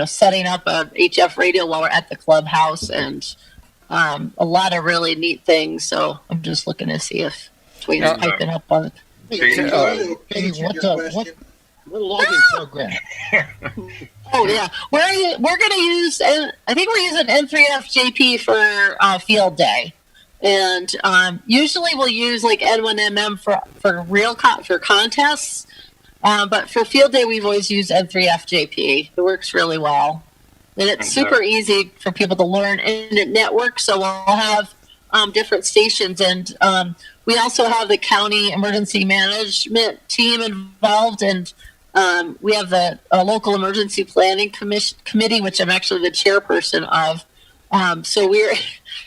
B: setting up a HF radio while we're at the clubhouse, and a lot of really neat things. So I'm just looking to see if Dwayne's piping up on it.
F: Katie, what logging program?
B: Oh yeah, we're going to use. I think we're using N3FJP for field day, and usually we'll use like N1MM for contests. But for field day, we've always used N3FJP. It works really well, and it's super easy for people to learn. And it networks, so we'll have different stations, and we also have the county emergency management team involved, and we have the local emergency planning committee, which I'm actually the chairperson of. So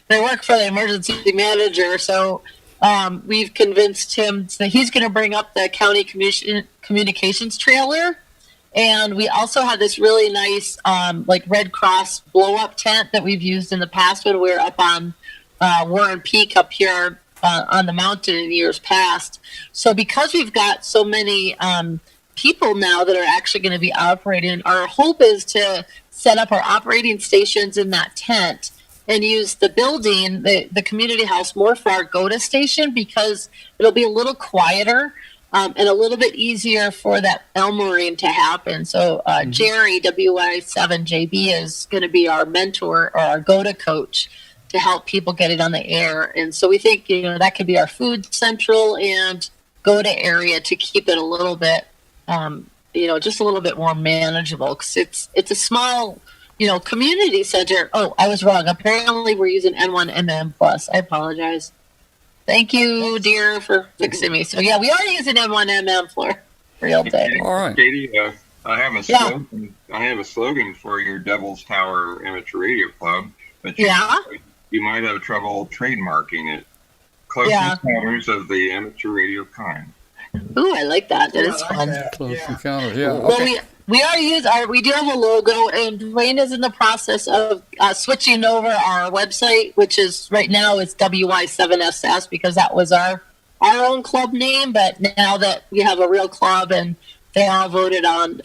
B: they work for the emergency manager. So we've convinced him that he's going to bring up the county communications trailer. And we also have this really nice Red Cross blow up tent that we've used in the past when we were up on Warren Peak up here on the mountain in years past. So because we've got so many people now that are actually going to be operating, our hope is to set up our operating stations in that tent and use the building, the community house, more for our GOTA station, because it'll be a little quieter and a little bit easier for that Elmarine to happen. So Jerry, WI7JB, is going to be our mentor or our GOTA coach to help people get it on the air. And so we think, that could be our food central and GOTA area to keep it a little bit, just a little bit more manageable, because it's a small, community center. Oh, I was wrong. Apparently we're using N1MM Plus. I apologize. Thank you, dear, for fixing me. So yeah, we are using M1MM for real day.
A: All right,
C: Katie, I have a slogan. I have a slogan for your Devil's Tower Amateur Radio Club, but you might have trouble trademarking it. Close encounters of the amateur radio kind.
B: Ooh, I like that. That is fun.
A: Close encounters. Yeah.
B: Well,
A: Okay.
B: we do have a logo, and Dwayne is in the process of switching over our website, which is right now is WI7SS, because that was our own club name. But now that we have a real club, and they all voted on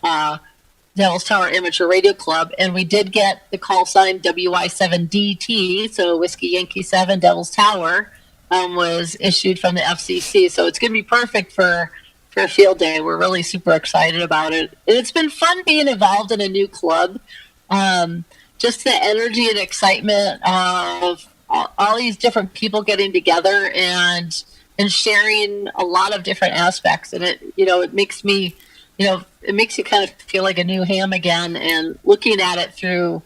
B: Devil's Tower Amateur Radio Club, and we did get the call sign WI7DT, so Whiskey Yankee 7 Devil's Tower, was issued from the FCC. So it's going to be perfect for a field day. We're really super excited about it. And it's been fun being involved in a new club. Just the energy and excitement of all these different people getting together and sharing a lot of different aspects. And it makes me, it makes you kind of feel like a new ham again, and looking at it through,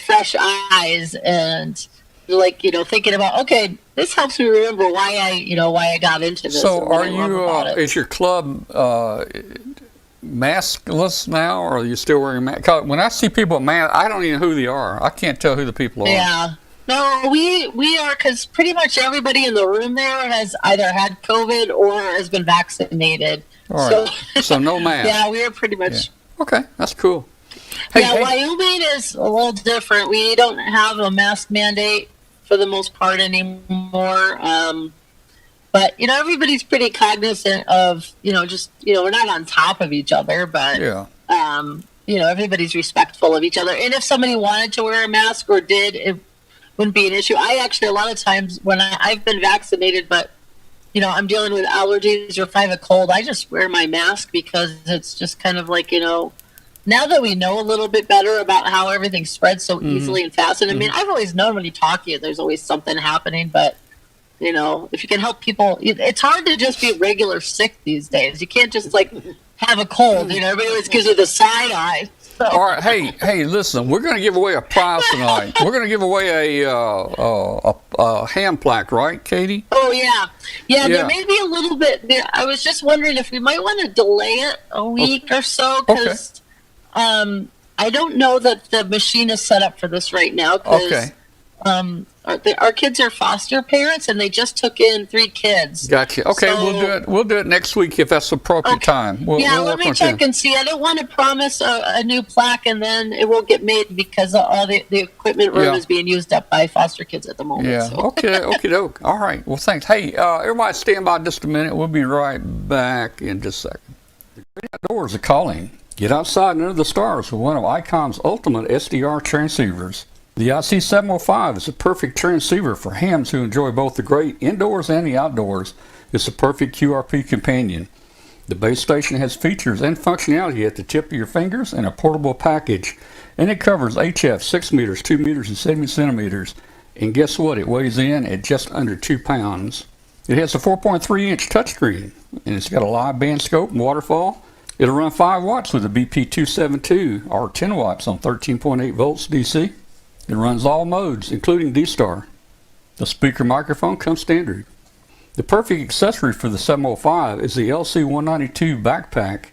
B: fresh eyes, and thinking about, okay, this helps me remember why I got into this.
A: So are you, is your club maskless now, or are you still wearing masks? When I see people with masks, I don't even know who they are. I can't tell who the people are.
B: Yeah. No, we are, because pretty much everybody in the room there has either had COVID or has been vaccinated.
A: All right. So no mask.
B: Yeah, we are pretty much.
A: Yeah. Okay, that's cool.
B: Wyoming is a little different. We don't have a mask mandate for the most part anymore. But, everybody's pretty cognizant of, we're not on top of each other, but, everybody's respectful of each other. And if somebody wanted to wear a mask or did, it wouldn't be an issue. I actually, a lot of times when I've been vaccinated, but, I'm dealing with allergies or if I have a cold, I just wear my mask, because it's just kind of like, now that we know a little bit better about how everything spreads so easily and fast. And I mean, I've always known when you talk to you, there's always something happening, but if you can help people, it's hard to just be regular sick these days. You can't just have a cold, everybody always gives you the side eye.
A: All right, hey, listen, we're going to give away a prize tonight. We're going to give away a ham plaque, right, Katie?
B: Oh yeah.
A: Yeah.
B: There may be a little bit. I was just wondering if we might want to delay it a week or so because I don't know that the machine is set up for this right now.
A: Okay.
B: Our kids are foster parents, and they just took in 3 kids.
A: Gotcha. Okay,
B: So-
A: we'll do it next week if that's the appropriate time. We'll
B: let
A: work
B: me
A: on
B: check
A: it.
B: and see. I don't want to promise a new plaque and then it won't get made because all the equipment room
A: Yeah.
B: is being used up by foster kids at the moment.
A: Yeah.
B: So.
A: Okay, doke. All right. Well, thanks. Hey, everybody, stand by just a minute. We'll be right back in just a second. The great outdoors are calling. Get outside and under the stars with one of ICOM's ultimate SDR transceivers. The IC705 is a perfect transceiver for hams who enjoy both the great indoors and the outdoors. It's a perfect QRP companion. The base station has features and functionality at the tip of your fingers and a portable package. And it covers HF 6 meters, 2 meters, and 70 centimeters. And guess what? It weighs in at just under 2 pounds. It has a 4.3-inch touchscreen, and it's got a live band scope and waterfall. It'll run 5 watts with a BP272 or 10 watts on 13.8 volts DC. It runs all modes, including D-Star. The speaker microphone comes standard. The perfect accessory for the 705 is the LC192 backpack.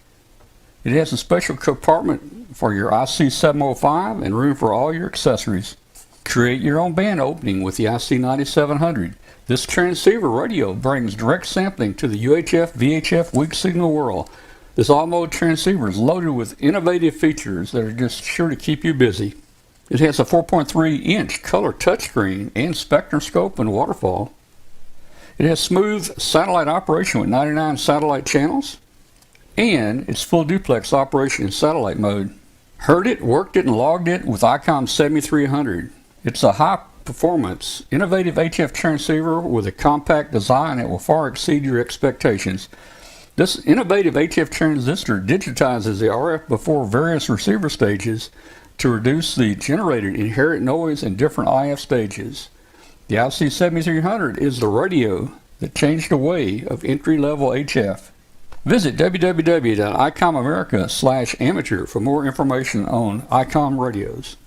A: It has a special compartment for your IC705 and room for all your accessories. Create your own band opening with the IC9700. This transceiver radio brings direct sampling to the UHF VHF weak signal world. This all-mode transceiver is loaded with innovative features that are just sure to keep you busy. It has a 4.3-inch color touchscreen and spectrum scope and waterfall. It has smooth satellite operation with 99 satellite channels, and it's full duplex operation in satellite mode. Heard it, worked it, and logged it with ICOM 7300. It's a high-performance, innovative HF transceiver with a compact design that will far exceed your expectations. This innovative HF transistor digitizes the RF before various receiver stages to reduce the generated inherent noise in different IF stages. The IC7300 is the radio that changed the way of entry-level HF. Visit www.icomamerica/amateur for more information on ICOM radios.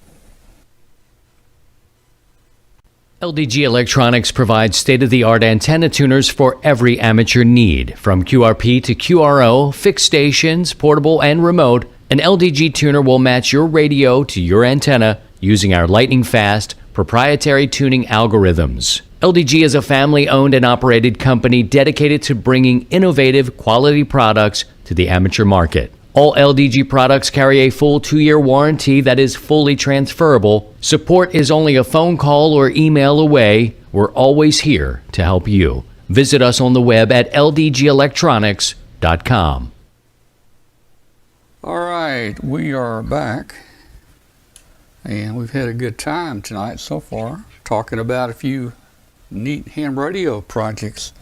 G: LDG Electronics provides state-of-the-art antenna tuners for every amateur need. From QRP to QRO, fixed stations, portable and remote, an LDG tuner will match your radio to your antenna using our lightning-fast, proprietary tuning algorithms. LDG is a family-owned and operated company dedicated to bringing innovative, quality products to the amateur market. All LDG products carry a full 2-year warranty that is fully transferable. Support is only a phone call or email away. We're always here to help you. Visit us on the web at ldgelectronics.com.
A: All right, we are back, and we've had a good time tonight so far, talking about a few neat ham radio projects.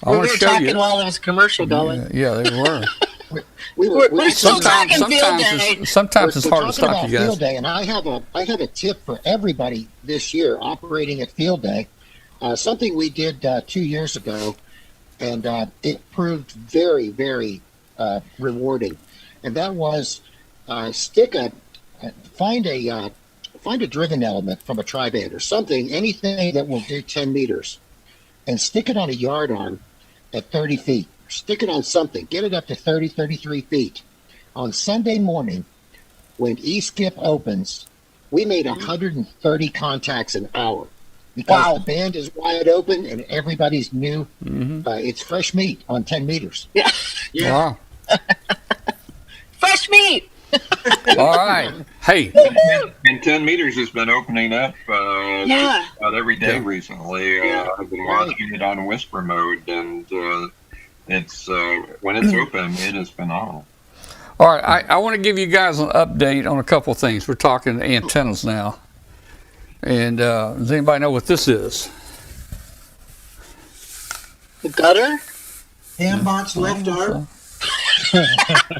A: I
B: We
A: want
B: were
A: to show
B: talking
A: you.
B: while there was a commercial going.
A: Yeah, they were.
B: We're still talking field day.
A: Sometimes it's hard to
F: talking
A: stop
F: about
A: you guys.
F: Field Day, and I have a tip for everybody this year operating at Field Day. Something we did 2 years ago, and it proved very, very rewarding. And that was find a driven element from a tri-band or something, anything that will do 10 meters, and stick it on a yard arm at 30 feet. Stick it on something. Get it up to 30, 33 feet. On Sunday morning, when E-Skip opens, we made 130 contacts an hour because the band is wide open and everybody's new. It's fresh meat on 10 meters.
B: Yeah.
A: Wow.
B: Fresh meat.
A: All right. Hey.
C: And 10 meters has been opening up
B: Yeah.
C: just about every day recently. I've been watching it on whisper mode, and it's when it's open, it is phenomenal.
A: All right, I want to give you guys an update on a couple of things. We're talking antennas now. And does anybody know what this is?
B: The gutter.
D: Hambot's left arm.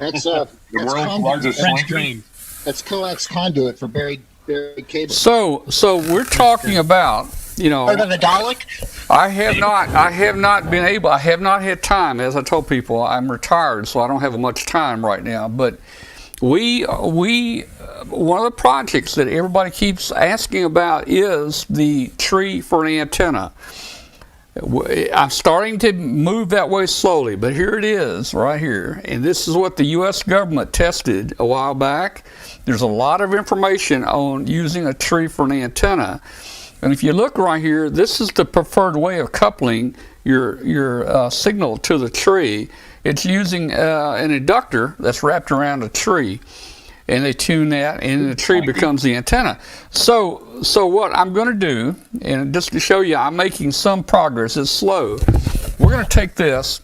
F: That's
C: The world's largest
E: French
C: slinky.
E: drain.
F: that's coax conduit for buried cable.
A: So we're talking about
B: Heard of a Dalek?
A: I have not been able. I have not had time. As I told people, I'm retired, so I don't have much time right now. But we one of the projects that everybody keeps asking about is the tree for an antenna. I'm starting to move that way slowly, but here it is right here. And this is what the U.S. government tested a while back. There's a lot of information on using a tree for an antenna. And if you look right here, this is the preferred way of coupling your signal to the tree. It's using an inductor that's wrapped around a tree. And they tune that, and the tree becomes the antenna. So what I'm going to do, and just to show you, I'm making some progress. It's slow. We're going to take this.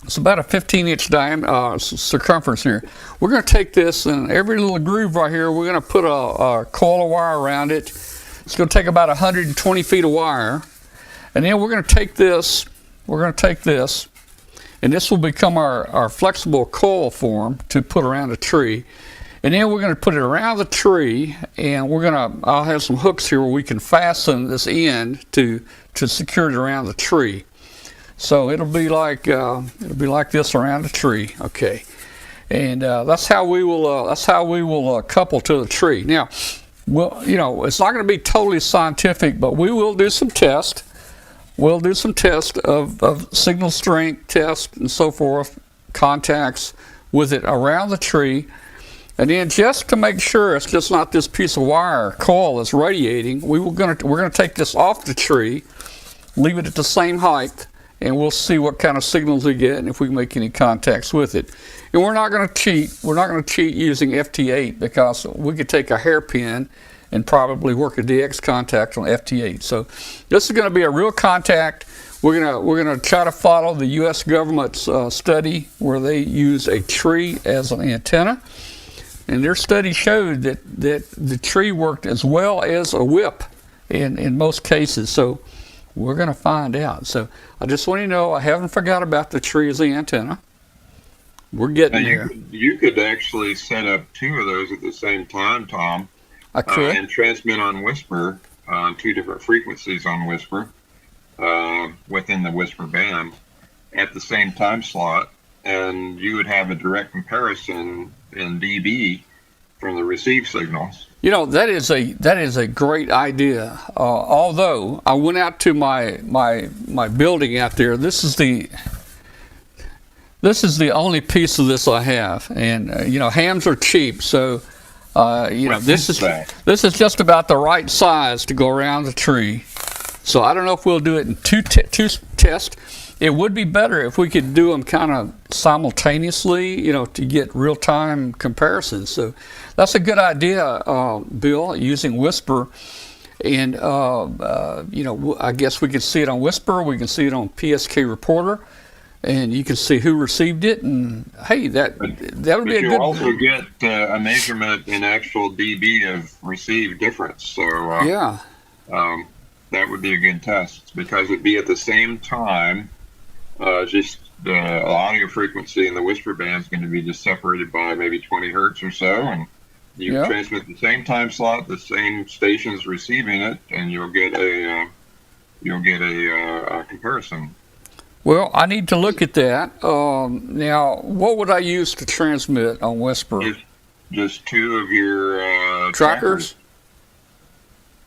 A: It's about a 15-inch diameter circumference here. We're going to take this, and every little groove right here, we're going to put a coil of wire around it. It's going to take about 120 feet of wire, and then we're going to take this. We're going to take this, and this will become our flexible coil form to put around a tree. And then we're going to put it around the tree, and I'll have some hooks here where we can fasten this end to secure it around the tree. So it'll be like this around the tree, okay. And that's how we will couple to the tree. Now, it's not going to be totally scientific, but we will do some tests. We'll do some tests of signal strength tests and so forth, contacts with it around the tree. And then just to make sure it's just not this piece of wire coil that's radiating, we're going to take this off the tree, leave it at the same height, and we'll see what kind of signals we get and if we can make any contacts with it. And we're not going to cheat. We're not going to cheat using FT8 because we could take a hairpin and probably work a DX contact on FT8. So this is going to be a real contact. We're going to try to follow the U.S. government's study where they use a tree as an antenna. And their study showed that the tree worked as well as a whip in most cases. So we're going to find out. So I just want you to know I haven't forgot about the tree as the antenna. We're getting there.
C: You could actually set up two of those at the same time, Tom.
A: I could.
C: And transmit on Whisper on two different frequencies on Whisper within the Whisper band at the same time slot. And you would have a direct comparison in dB from the received signals.
A: That is a great idea. Although I went out to my building out there, this is the only piece of this I have, and hams are cheap, so this is just about the right size to go around the tree. So I don't know if we'll do it in two tests. It would be better if we could do them kind of simultaneously, to get real-time comparisons. So that's a good idea, Bill, using Whisper. And, I guess we can see it on Whisper. We can see it on PSK Reporter. And you can see who received it. And, hey, that would be a good...
C: But you also get a measurement in actual dB of received difference. So,
A: yeah.
C: That would be a good test because it'd be at the same time. Just the audio frequency in the Whisper band is going to be just separated by maybe 20 hertz or so, and you transmit the same time slot, the same stations receiving it, and you'll get a comparison.
A: Well, I need to look at that. Now, what would I use to transmit on Whisper?
C: Just two of your
A: trackers.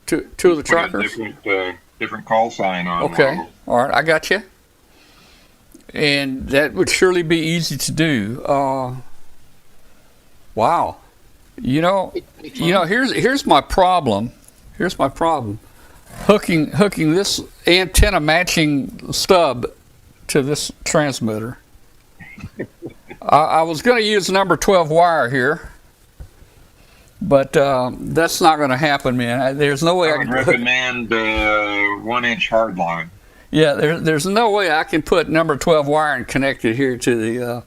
A: Two of the trackers.
C: Different call sign on.
A: Okay. All right, I got you. And that would surely be easy to do. Wow. Here's my problem. Here's my problem. Hooking this antenna matching stub to this transmitter. I was going to use number 12 wire here, but that's not going to happen, man. There's no way
C: I would recommend 1-inch hard line.
A: Yeah, there's no way I can put number 12 wire and connect it here to the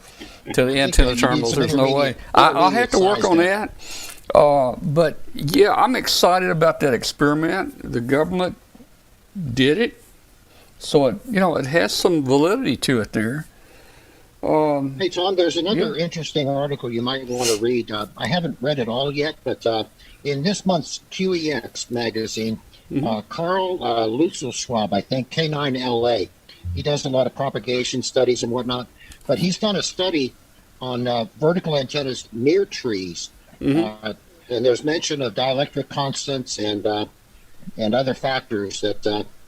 A: antenna terminals. There's no way. I'll have to work on that. But yeah, I'm excited about that experiment. The government did it, so it has some validity to it there.
F: Hey Tom, there's another interesting article you might want to read. I haven't read it all yet, but in this month's QEX magazine, Carl Lutzelschwab, I think, K9LA. He does a lot of propagation studies and whatnot, but he's done a study on vertical antennas near trees. And there's mention of dielectric constants and other factors that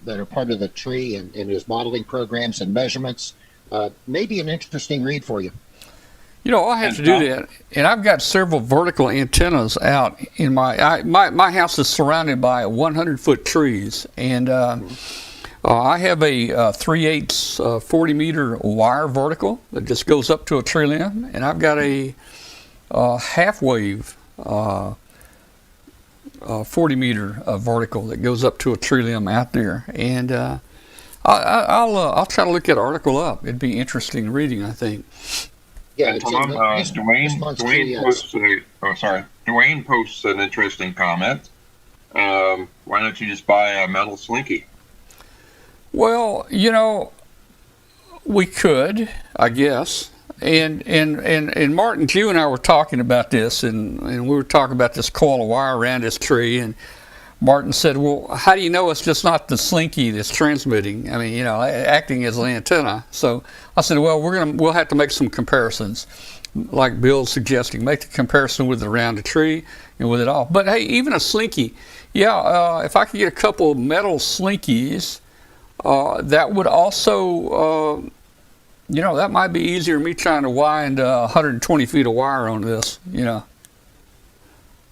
F: are part of the tree and his modeling programs and measurements. Maybe an interesting read for you.
A: You know, I'll have to do that. And I've got several vertical antennas out in my house is surrounded by 100-foot trees. And I have a 3/8 40-meter wire vertical that just goes up to a tree limb. And I've got a half-wave 40-meter vertical that goes up to a tree limb out there. And I'll try to look that article up. It'd be interesting reading, I think.
F: Yeah,
C: Tom, Dwayne posts an interesting comment. Why don't you just buy a metal slinky?
A: Well, you know, we could, I guess. And Martin, you and I were talking about this, and we were talking about this coil of wire around this tree, and Martin said, well, how do you know it's just not the slinky that's transmitting? I mean, you know, acting as an antenna. So I said, well, we'll have to make some comparisons, like Bill's suggesting. Make the comparison with around the tree and with it all. But hey, even a slinky, if I could get a couple of metal slinkies, that would also, that might be easier than me trying to wind 120 feet of wire on this, you know.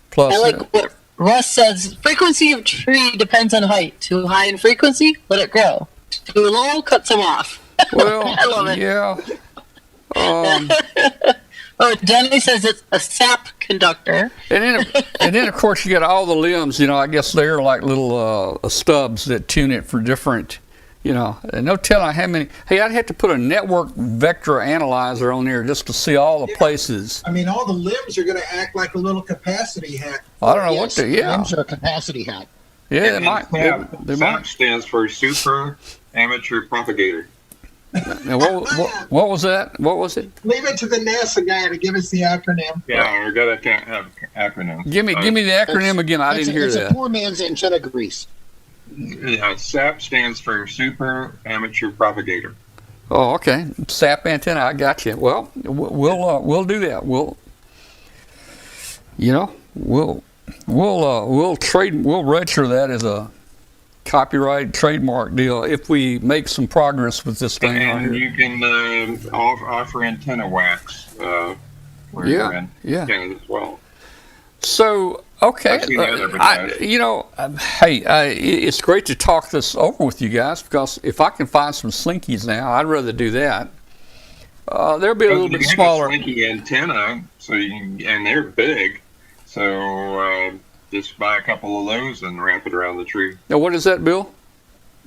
A: Plus,
B: I like what Russ says, frequency of tree depends on height. Too high in frequency, let it grow. Too low, cuts them off.
A: well,
B: I love it.
A: yeah.
B: Oh, Denny says it's a sap conductor.
A: And then of course you got all the limbs. You know, I guess they're like little stubs that tune it for different. You know, and no telling how many. Hey, I'd have to put a network vector analyzer on there just to see all the places.
D: I mean, all the limbs are going to act like a little capacity hat.
A: I don't know what the
F: Limbs are a capacity hat.
A: Yeah, they might. They
C: SAP
A: might.
C: stands for Super Amateur Propagator.
A: Now, what was that? What was it?
D: Leave it to the NASA guy to give us the acronym.
C: Yeah, we're gonna have acronyms.
A: Give me the acronym again. I didn't hear
F: it's
A: that.
F: It's a poor man's antenna grease.
C: Yeah, SAP stands for Super Amateur Propagator.
A: Oh, okay. SAP antenna. I got you. Well, we'll do that. We'll register that as a copyright trademark deal if we make some progress with this thing.
C: And you can offer antenna wax.
A: Yeah.
C: As well.
A: So, okay.
C: I've seen the other advertised.
A: Hey, it's great to talk this over with you guys, because if I can find some slinkies now, I'd rather do that. They'll be a little bit smaller.
C: A slinky antenna, and they're big. So just buy a couple of those and wrap it around the tree.
A: Now, what is that, Bill?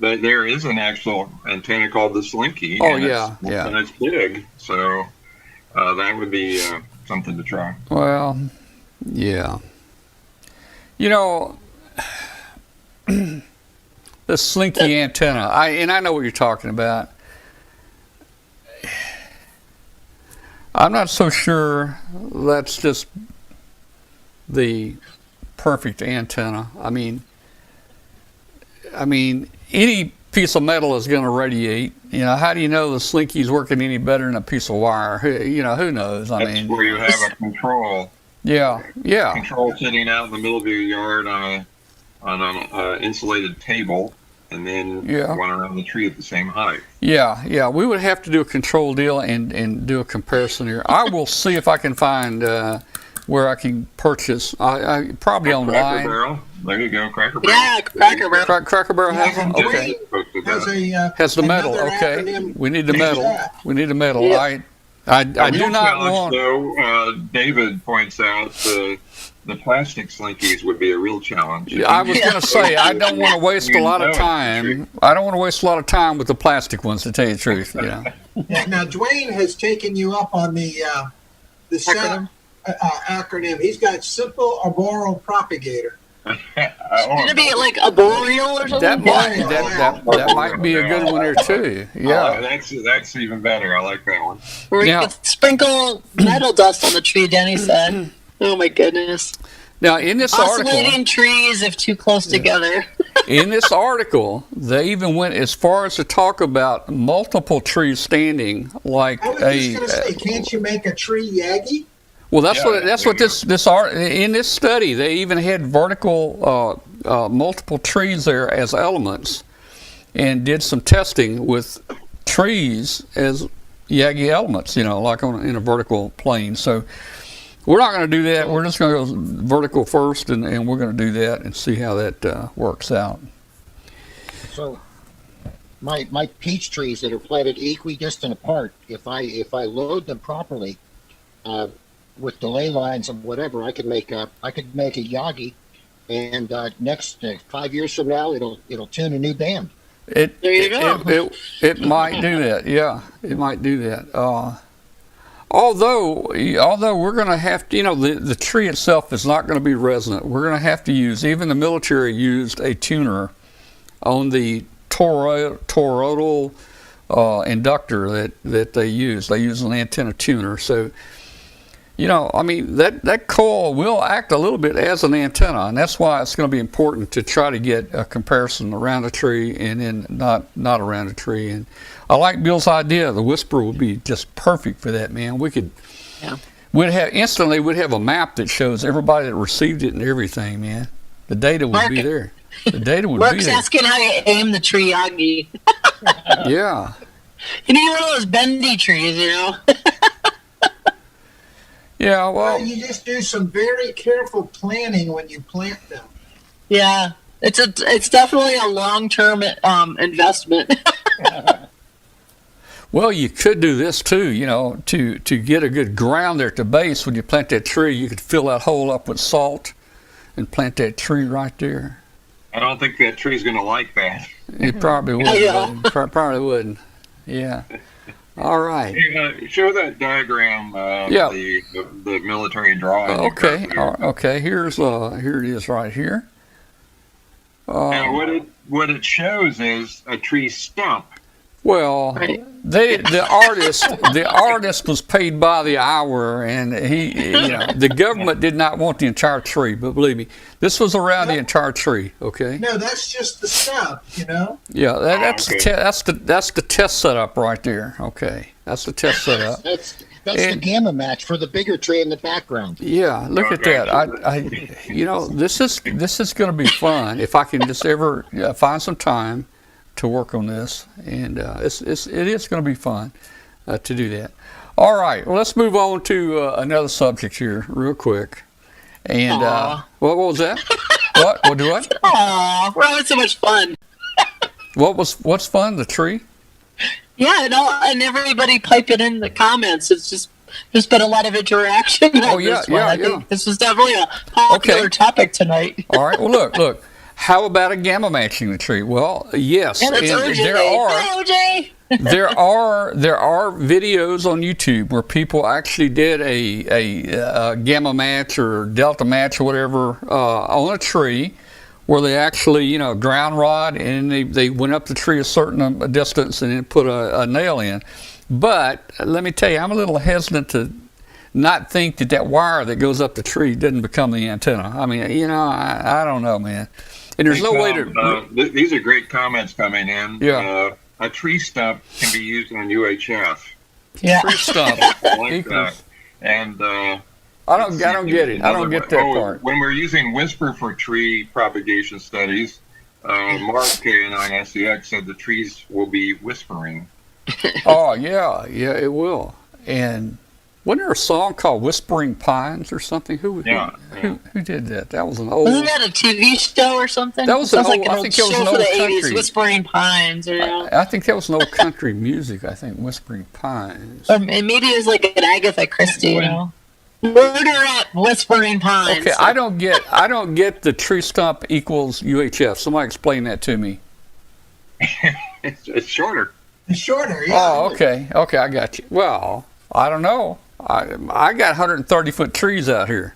C: But there is an actual antenna called the Slinky.
A: Oh,
C: and
A: yeah.
C: And it's big, so that would be something to try.
A: Well, yeah. You know, the Slinky antenna, I know what you're talking about. I'm not so sure that's just the perfect antenna. I mean, any piece of metal is going to radiate. You know, how do you know the Slinky's working any better than a piece of wire? Who knows?
C: That's where you have a control.
A: Yeah.
C: Control sitting out in the middle of your yard on an insulated table, and then one around the tree at the same height. Yeah. We would have to do a control deal and do a comparison here. I will see if I can find where I can purchase. I probably online. Cracker Barrel. There you go, Cracker Barrel.
B: Yeah, Cracker Barrel.
A: Cracker Barrel has them? Okay. Has the metal. Okay. We need the metal.
C: Yeah.
A: I do not want.
C: Though, David points out the plastic Slinkies would be a real challenge.
A: I was going to say, I don't want to waste a lot of time. I don't want to waste a lot of time with the plastic ones, to tell you the truth.
D: Yeah, now, Dwayne has taken you up on the acronym. Acronym. He's got Simple Arboreal Propagator.
B: Going to be like a boreal or something?
A: That might be a good one there too. Yeah,
C: that's even better. I like that one.
B: Where you can sprinkle metal dust on the tree, Denny said. Oh my goodness.
A: Now, in this article,
B: Oscillating trees if too close together.
A: in this article, they even went as far as to talk about multiple trees standing, like
D: I was just going to say, can't you make a tree Yagi?
A: well, that's what this art in this study they even had vertical multiple trees there as elements, and did some testing with trees as Yagi elements, like in a vertical plane. So we're not going to do that. We're just going to go vertical first, and we're going to do that and see how that works out.
F: So my peach trees that are planted equidistant apart, if I load them properly, with delay lines and whatever, I could make a Yagi, and next 5 years from now, it'll tune a new band.
B: There you go.
A: It might do that. Yeah, it might do that. Although we're going to have to, the tree itself is not going to be resonant. We're going to have to use, even the military used a tuner on the toroidal inductor that they use. They use an antenna tuner. So, that coil will act a little bit as an antenna, and that's why it's going to be important to try to get a comparison around the tree and then not around the tree. And I like Bill's idea. The whisper would be just perfect for that, man. We'd have a map that shows everybody that received it and everything, man. The data would be there. The data would be
B: Mark's
A: there.
B: asking how you aim the tree Yagi.
A: Yeah.
B: You need one of those bendy trees,
A: Yeah, well,
D: You just do some very careful planning when you plant them.
B: Yeah, it's definitely a long-term investment.
A: well, you could do this too, to get a good ground there at the base. When you plant that tree, you could fill that hole up with salt and plant that tree right there.
C: I don't think that tree's going to like that.
A: It probably wouldn't.
B: Yeah.
A: Probably wouldn't. Yeah. All right.
C: Show that diagram.
A: Yeah.
C: The military drawing.
A: Okay. Okay. Here it is right here.
C: Now, what it shows is a tree stump.
A: Well,
B: Right.
A: the artist was paid by the hour, and the government did not want the entire tree. But believe me, this was around the entire tree. Okay.
D: No, that's just the stump,
A: Yeah, that's
C: okay.
A: that's the test setup right there. Okay, that's the test setup.
F: That's the gamma match for the bigger tree in the background.
A: Yeah, look at
C: Okay.
A: that. This is going to be fun if I can just ever find some time to work on this, and it is going to be fun to do that. All right, well, let's move on to another subject here real quick. And what was that? What do what?
B: Aw, we're having so much fun.
A: What's fun? The tree?
B: Yeah, and everybody piping in the comments. It's just there's been a lot of interaction.
A: Oh,
B: on
A: yeah,
B: this one.
A: yeah,
B: I
A: yeah.
B: think this was definitely a popular
A: Okay.
B: topic tonight.
A: All right. Well, look. How about a gamma matching the tree? Well, yes,
B: Yeah, that's
A: and
B: OJ.
A: there are.
B: Hey, OJ.
A: there are videos on YouTube where people actually did a gamma match or delta match or whatever on a tree, where they actually ground rod and they went up the tree a certain distance and then put a nail in. But let me tell you, I'm a little hesitant to not think that wire that goes up the tree doesn't become the antenna. I mean, I don't know, man. And there's no way to.
C: These are great comments coming in.
A: Yeah.
C: A tree stump can be used on UHF.
B: Yeah.
A: Tree stump.
C: Like
A: equals-
C: that. And
A: I don't get it. I don't get that part.
C: When we're using whisper for tree propagation studies, Mark in ISCX said the trees will be whispering.
A: Oh yeah, it will. And wasn't there a song called "Whispering Pines" or something? Who did that? That was an old.
B: Wasn't that a TV show or something?
A: That was
B: Sounds
A: an
B: like
A: old-
B: an
A: I
B: old
A: think it was
B: show
A: an
B: for
A: old
B: the
A: country.
B: 80s, Whispering Pines.
A: I think that was an old country music. I think "Whispering Pines."
B: Or maybe it was like an Agatha Christie, Murder at Whispering Pines.
A: Okay, I don't get the tree stump equals UHF. Somebody explain that to me.
C: It's shorter.
D: It's shorter, yeah.
A: Oh, okay, I got you. Well, I don't know. I got 130-foot now out here.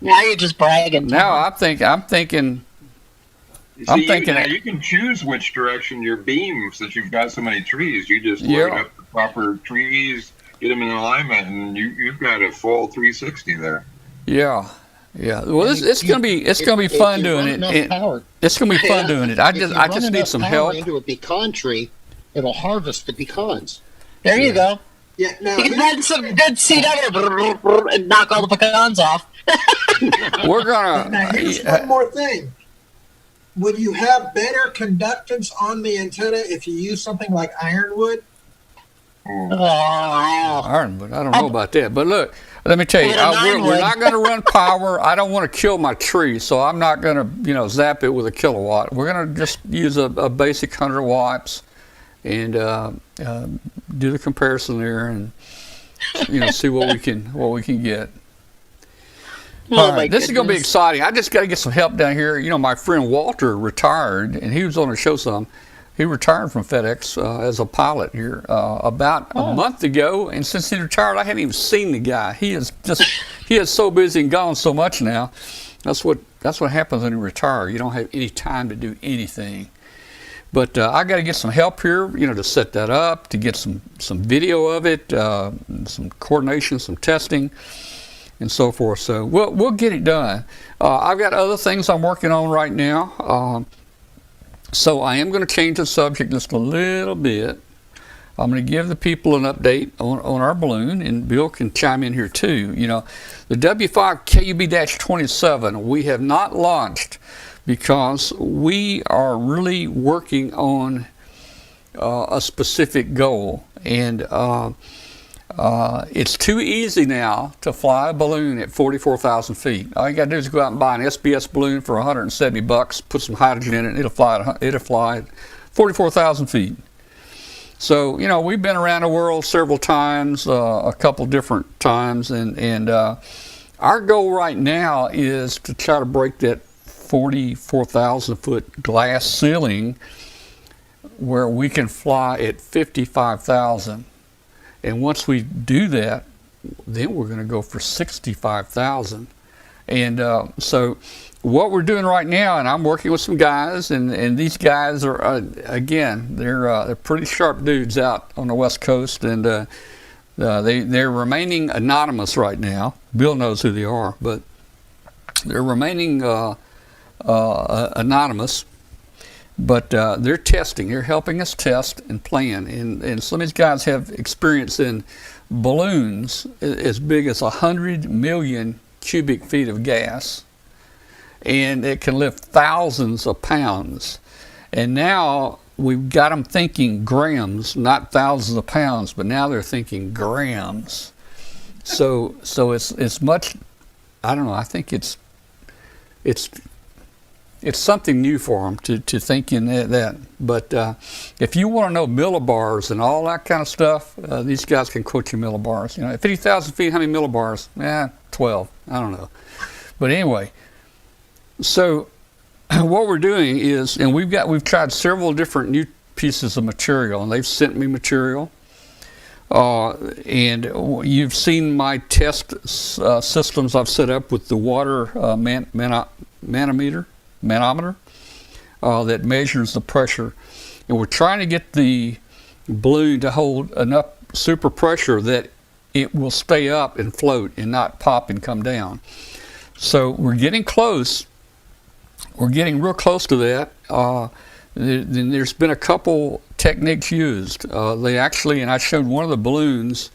B: Now you're just bragging.
A: Now I'm thinking.
C: You can choose which direction your beam, since you've got so many trees. You just load up the proper trees, get them in alignment, and you've got a full 360 there.
A: Yeah. Yeah. Well, it's gonna be fun doing it. It's gonna be fun doing it. I just need some help.
F: Into a pecan tree, it'll harvest the pecans.
B: There you go.
D: Yeah, now
B: You can run some good seed out and knock all the pecans off.
A: We're gonna.
D: now here's one more thing. Would you have better conductance on the antenna if you use something like ironwood?
A: Ironwood. I don't know about that, but look, let me tell you, we're not going to run power. I don't want to kill my tree, so I'm not going to, zap it with a kilowatt. We're going to just use a basic 100 watts and do the comparison there, and see what we can get. All right, this is going to be exciting. I just got to get some help down here. My friend Walter retired, and he was on the show some. He retired from FedEx as a pilot here about a month ago, and since he retired, I hadn't even seen the guy. He is so busy and gone so much now. That's what happens when you retire. You don't have any time to do anything. But I got to get some help here, to set that up, to get some video of it, some coordination, some testing, and so forth. So we'll get it done. I've got other things I'm working on right now. So I am going to change the subject just a little bit. I'm going to give the people an update on our balloon, and Bill can chime in here too. The W5 KUB-27 we have not launched because we are really working on a specific goal, and it's too easy now to fly a balloon at 44,000 feet. All you got to do is go out and buy an SBS balloon for $170, put some hydrogen in it, and it'll fly at 44,000 feet. So, we've been around the world several times, a couple different times, and our goal right now is to try to break that 44,000 foot glass ceiling where we can fly at 55,000. And once we do that, then we're going to go for 65,000. And so what we're doing right now, and I'm working with some guys, and these guys are, again, they're pretty sharp dudes out on the West Coast, and they're remaining anonymous right now. Bill knows who they are, but they're remaining anonymous. But they're testing. They're helping us test and plan. And some of these guys have experience in balloons as big as 100 million cubic feet of gas. And it can lift thousands of pounds. And now we've got them thinking grams, not thousands of pounds, but now they're thinking grams. So it's much, I don't know, I think it's something new for them to think in that. But if you want to know millibars and all that kind of stuff, these guys can quote you millibars. At 50,000 feet, how many millibars? 12. I don't know. But anyway, so what we're doing is, and we've tried several different new pieces of material, and they've sent me material. And you've seen my test systems I've set up with the water manometer that measures the pressure, and we're trying to get the balloon to hold enough super pressure that it will stay up and float and not pop and come down. So we're getting close. We're getting real close to that. Then there's been a couple techniques used. They actually, and I showed one of the balloons,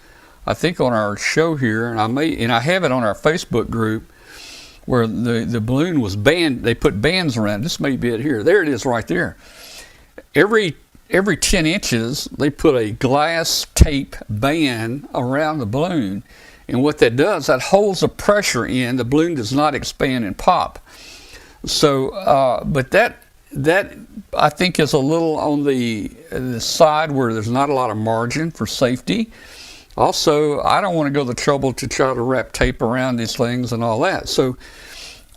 A: I think on our show here, and I have it on our Facebook group, where the balloon was band. They put bands around. This may be it here. There it is right there. Every 10 inches, they put a glass tape band around the balloon. And what that does, that holds the pressure in. The balloon does not expand and pop. So, but that I think is a little on the side where there's not a lot of margin for safety. Also, I don't want to go the trouble to try to wrap tape around these things and all that. So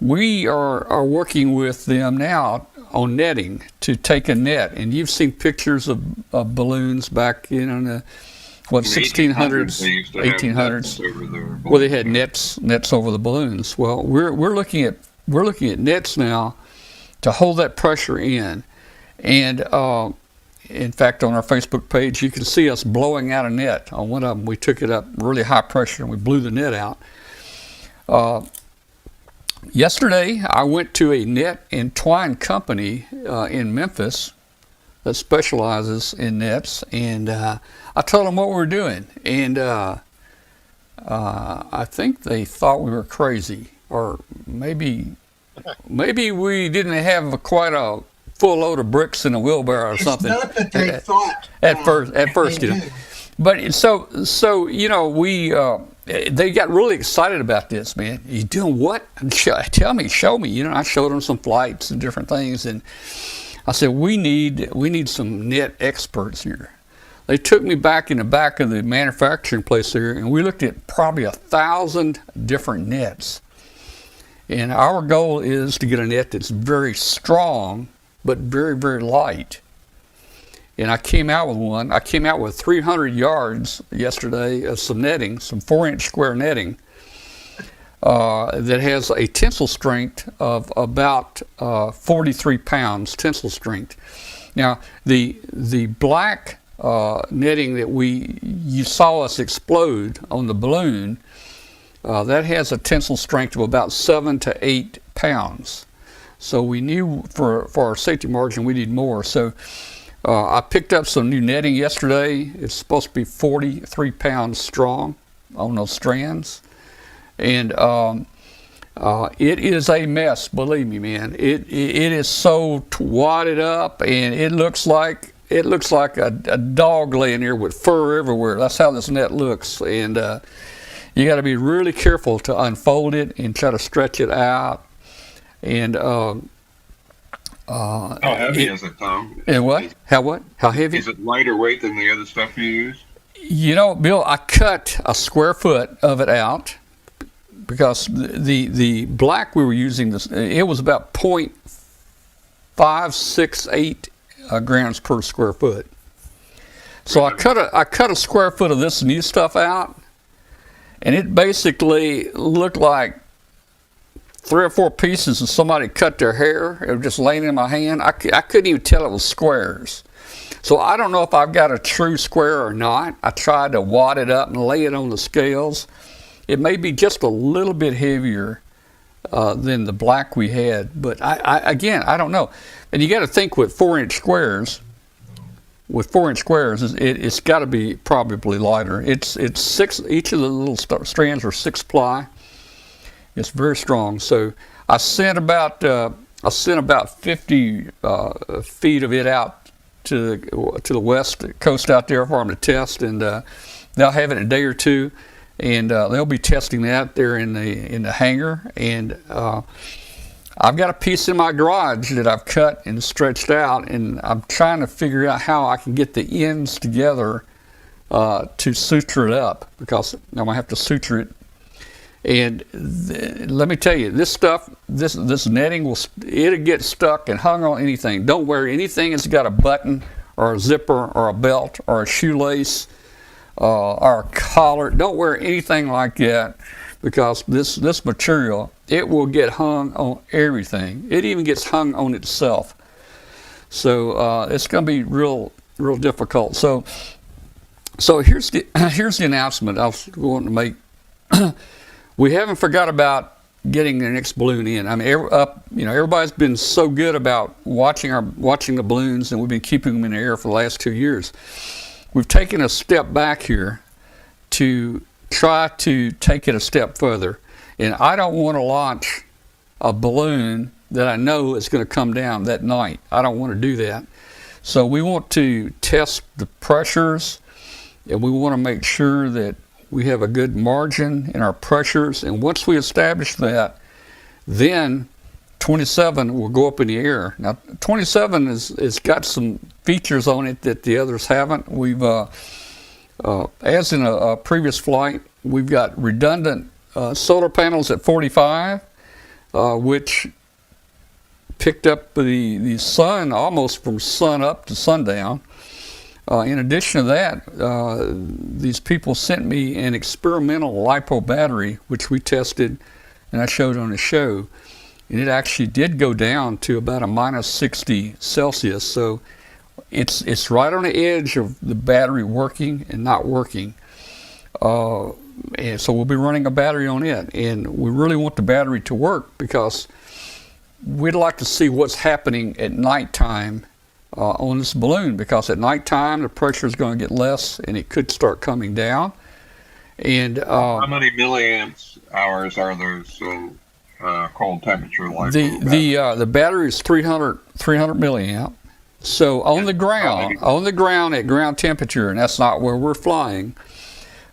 A: we are working with them now on netting, to take a net. And you've seen pictures of balloons back in the 1600s, 1800s, where they had nets over the balloons. Well, we're looking at nets now to hold that pressure in. And in fact, on our Facebook page, you can see us blowing out a net. On one of them, we took it up really high pressure and we blew the net out. yesterday I went to a net and twine company in Memphis that specializes in nets, and I told them what we were doing, and I think they thought we were crazy, or maybe we didn't have quite a full load of bricks in a wheelbarrow or something.
D: It's not that they thought
A: at first,
D: they
A: you know.
D: did.
A: But so you know, we they got really excited about this, man. You doing what? Tell me, show me. You know, I showed them some flights and different things, and I said we need some net experts here. They took me back in the back of the manufacturing place there, and we looked at probably 1,000 different nets. And our goal is to get a net that's very strong, but very, very light. And I came out with one. I came out with 300 yards yesterday of some netting, some 4-inch square netting that has a tensile strength of about 43 pounds tensile strength. Now, the black netting that you saw us explode on the balloon, that has a tensile strength of about 7 to 8 pounds. So we knew for our safety margin we need more. So I picked up some new netting yesterday. It's supposed to be 43 pounds strong on those strands. And it is a mess, believe me, man. It is so wadded up, and it looks like a dog laying there with fur everywhere. That's how this net looks. And you got to be really careful to unfold it and try to stretch it out. And
C: How heavy is it, Tom?
A: And what? How heavy?
C: Is it lighter weight than the other stuff you use?
A: You know, Bill, I cut a square foot of it out because the black we were using, it was about 0.568 grams per square foot. So I cut a square foot of this new stuff out, and it basically looked like 3 or 4 pieces of somebody cut their hair. It was just laying in my hand. I couldn't even tell it was squares. So I don't know if I've got a true square or not. I tried to wad it up and lay it on the scales. It may be just a little bit heavier than the black we had, but I don't know. And you got to think with 4-inch squares. With 4-inch squares, it's got to be probably lighter. It's 6. Each of the little strands are 6 ply. It's very strong. So I sent about 50 feet of it out to the west coast out there for them to test, and they'll have it in a day or two, and they'll be testing that there in the hangar. And I've got a piece in my garage that I've cut and stretched out, and I'm trying to figure out how I can get the ends together to suture it up, because I'm gonna have to suture it. And let me tell you, this stuff, this netting it'll get stuck and hung on anything. Don't wear anything that's got a button or a zipper or a belt or a shoelace or a collar. Don't wear anything like that, because this material, it will get hung on everything. It even gets hung on itself. So it's going to be real difficult. So here's the announcement I was going to make. We haven't forgot about getting the next balloon in. I mean, everybody's been so good about watching the balloons, and we've been keeping them in the air for the last 2 years. We've taken a step back here to try to take it a step further, and I don't want to launch a balloon that I know is going to come down that night. I don't want to do that. So we want to test the pressures, and we want to make sure that we have a good margin in our pressures, and once we establish that, then 27 will go up in the air. Now 27 is got some features on it that the others haven't. We've as in a previous flight, we've got redundant solar panels at 45, which picked up the sun almost from sun up to sundown. In addition to that, these people sent me an experimental LiPo battery, which we tested and I showed on the show, and it actually did go down to about a minus 60 Celsius. So it's right on the edge of the battery working and not working. and so we'll be running a battery on it. And we really want the battery to work because we'd like to see what's happening at nighttime on this balloon, because at nighttime the pressure is going to get less and it could start coming down. And
C: how many milliamps hours are those cold temperature like?
A: The battery is 300 milliamp. So on the ground at ground temperature, and that's not where we're flying.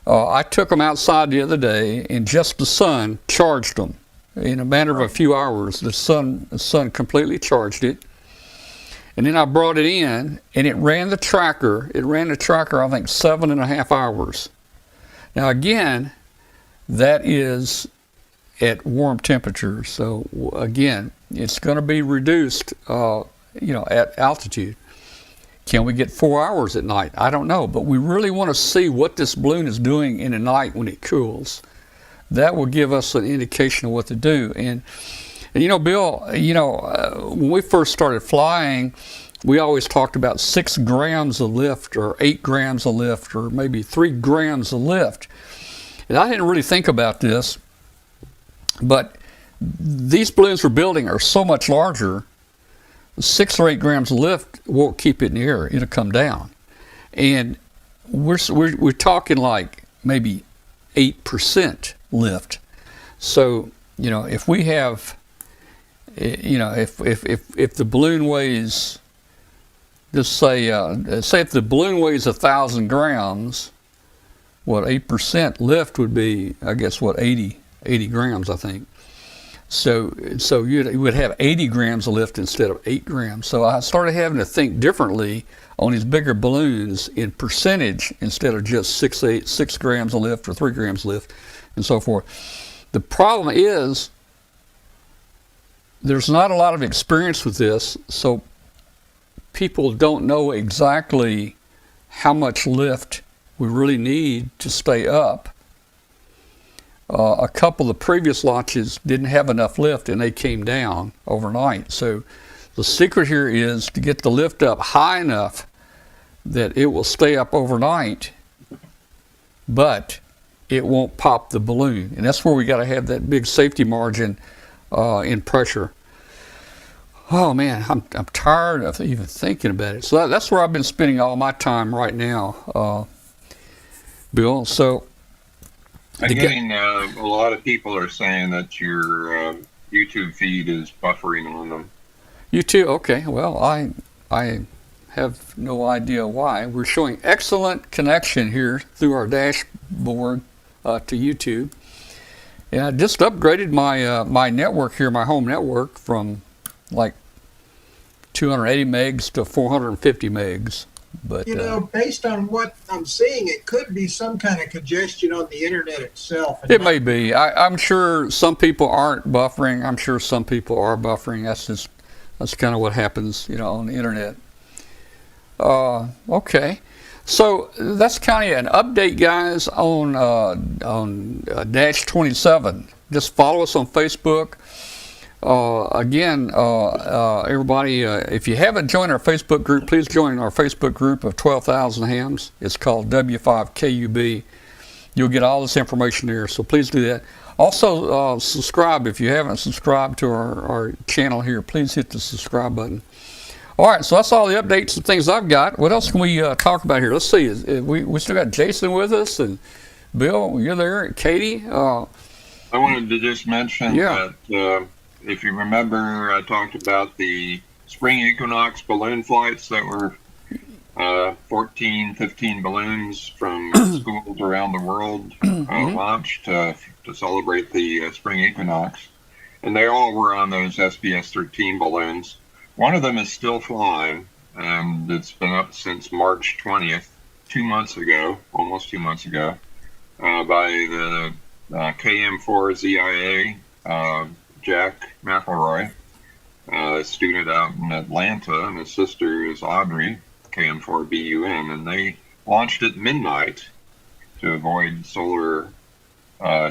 A: I took them outside the other day, and just the sun charged them. In a matter of a few hours, the sun completely charged it. And then I brought it in, and it ran the tracker. I think 7.5 hours. Now again, that is at warm temperatures. So again, it's going to be reduced, at altitude. Can we get 4 hours at night? I don't know, but we really want to see what this balloon is doing in the night when it cools. That will give us an indication of what to do. And Bill, when we first started flying, we always talked about 6 grams of lift or 8 grams of lift or maybe 3 grams of lift. And I didn't really think about this, but these balloons we're building are so much larger. 6 or 8 grams of lift won't keep it in the air. It'll come down. And we're talking like maybe 8% lift. So, if we have, if the balloon weighs, just say if the balloon weighs 1,000 grams, 8% lift would be, I guess, 80 grams, I think. So you would have 80 grams of lift instead of 8 grams. So I started having to think differently on these bigger balloons in percentage instead of just 6 grams of lift or 3 grams of lift and so forth. The problem is there's not a lot of experience with this, so people don't know exactly how much lift we really need to stay up. A couple of the previous launches didn't have enough lift and they came down overnight. So the secret here is to get the lift up high enough that it will stay up overnight, but it won't pop the balloon. And that's where we got to have that big safety margin in pressure. Oh man, I'm tired of even thinking about it. So that's where I've been spending all my time right now, Bill. So
C: getting a lot of people are saying that your YouTube feed is buffering on them.
A: You too? Okay. Well, I have no idea why. We're showing excellent connection here through our dashboard to YouTube. And I just upgraded my network here, my home network, from like 280 megs to 450 megs. But
D: based on what I'm seeing, it could be some kind of congestion on the internet itself.
A: It may be. I'm sure some people aren't buffering. I'm sure some people are buffering. That's kind of what happens, on the internet. Okay. So that's kind of an update, guys, on Dash 27. Just follow us on Facebook. Again, everybody, if you haven't joined our Facebook group, please join our Facebook group of 12,000 hams. It's called W5KUB. You'll get all this information there, so please do that. Also, subscribe. If you haven't subscribed to our channel here, please hit the subscribe button. All right, so that's all the updates and things I've got. What else can we talk about here? Let's see. We still got Jason with us, and Bill, you're there, and Katie.
C: I wanted to just mention that if you remember, I talked about the spring equinox balloon flights that were 14, 15 balloons from schools around the world launched to celebrate the spring equinox. And they all were on those SBS-13 balloons. One of them is still flying, and it's been up since March 20th, 2 months ago, almost 2 months ago, by the KM4ZIA, Jack McElroy, a student out in Atlanta, and his sister is Audrey, KM4BUN, and they launched at midnight to avoid solar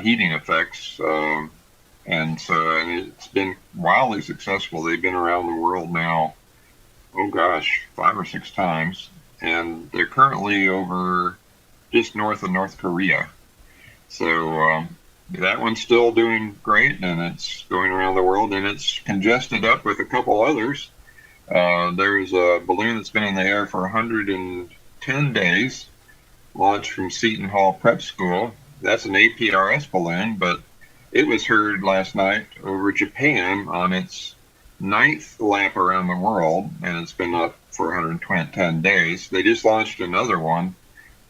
C: heating effects. And it's been wildly successful. They've been around the world now, 5 or 6 times, and they're currently over just north of North Korea. So that one's still doing great, and it's going around the world, and it's congested up with a couple others. There's a balloon that's been in the air for 110 days, launched from Seton Hall Prep School. That's an APRS balloon, but it was heard last night over Japan on its 9th lap around the world, and it's been up for 110 days. They just launched another one,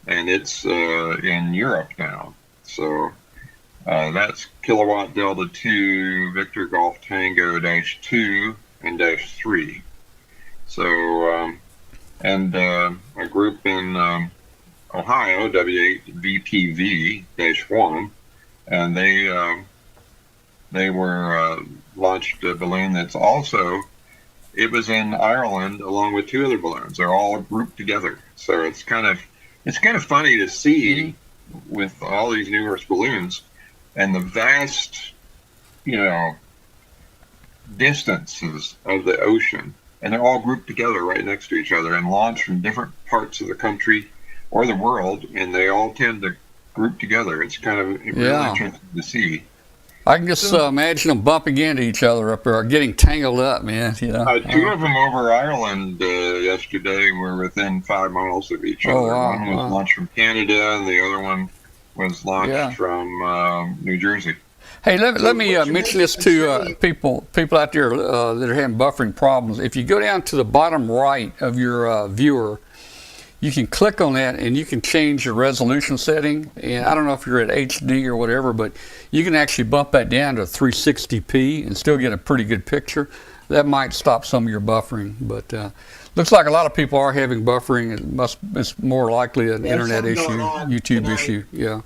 C: and it's in Europe now. So that's Kilowatt Delta 2, Victor Golf Tango -2 and -3. So, and a group in Ohio, W8VPV-1, and they were launched a balloon that's also, it was in Ireland along with 2 other balloons. They're all grouped together. So it's kind of funny to see with all these numerous balloons and the vast, distances of the ocean, and they're all grouped together right next to each other and launched from different parts of the country or the world, and they all tend to group together. It's kind of really interesting to see.
A: I can just imagine them bumping into each other up there, or getting tangled up, man.
C: 2 of them over Ireland yesterday were within 5 miles of each other.
A: Wow,
C: one was launched from Canada, and the other one was launched from New Jersey.
A: Hey, let me mention this to people out there that are having buffering problems. If you go down to the bottom right of your viewer, you can click on that and you can change your resolution setting. And I don't know if you're at HD or whatever, but you can actually bump that down to 360p and still get a pretty good picture. That might stop some of your buffering, but looks like a lot of people are having buffering. It's more likely an internet issue, YouTube issue. Yeah.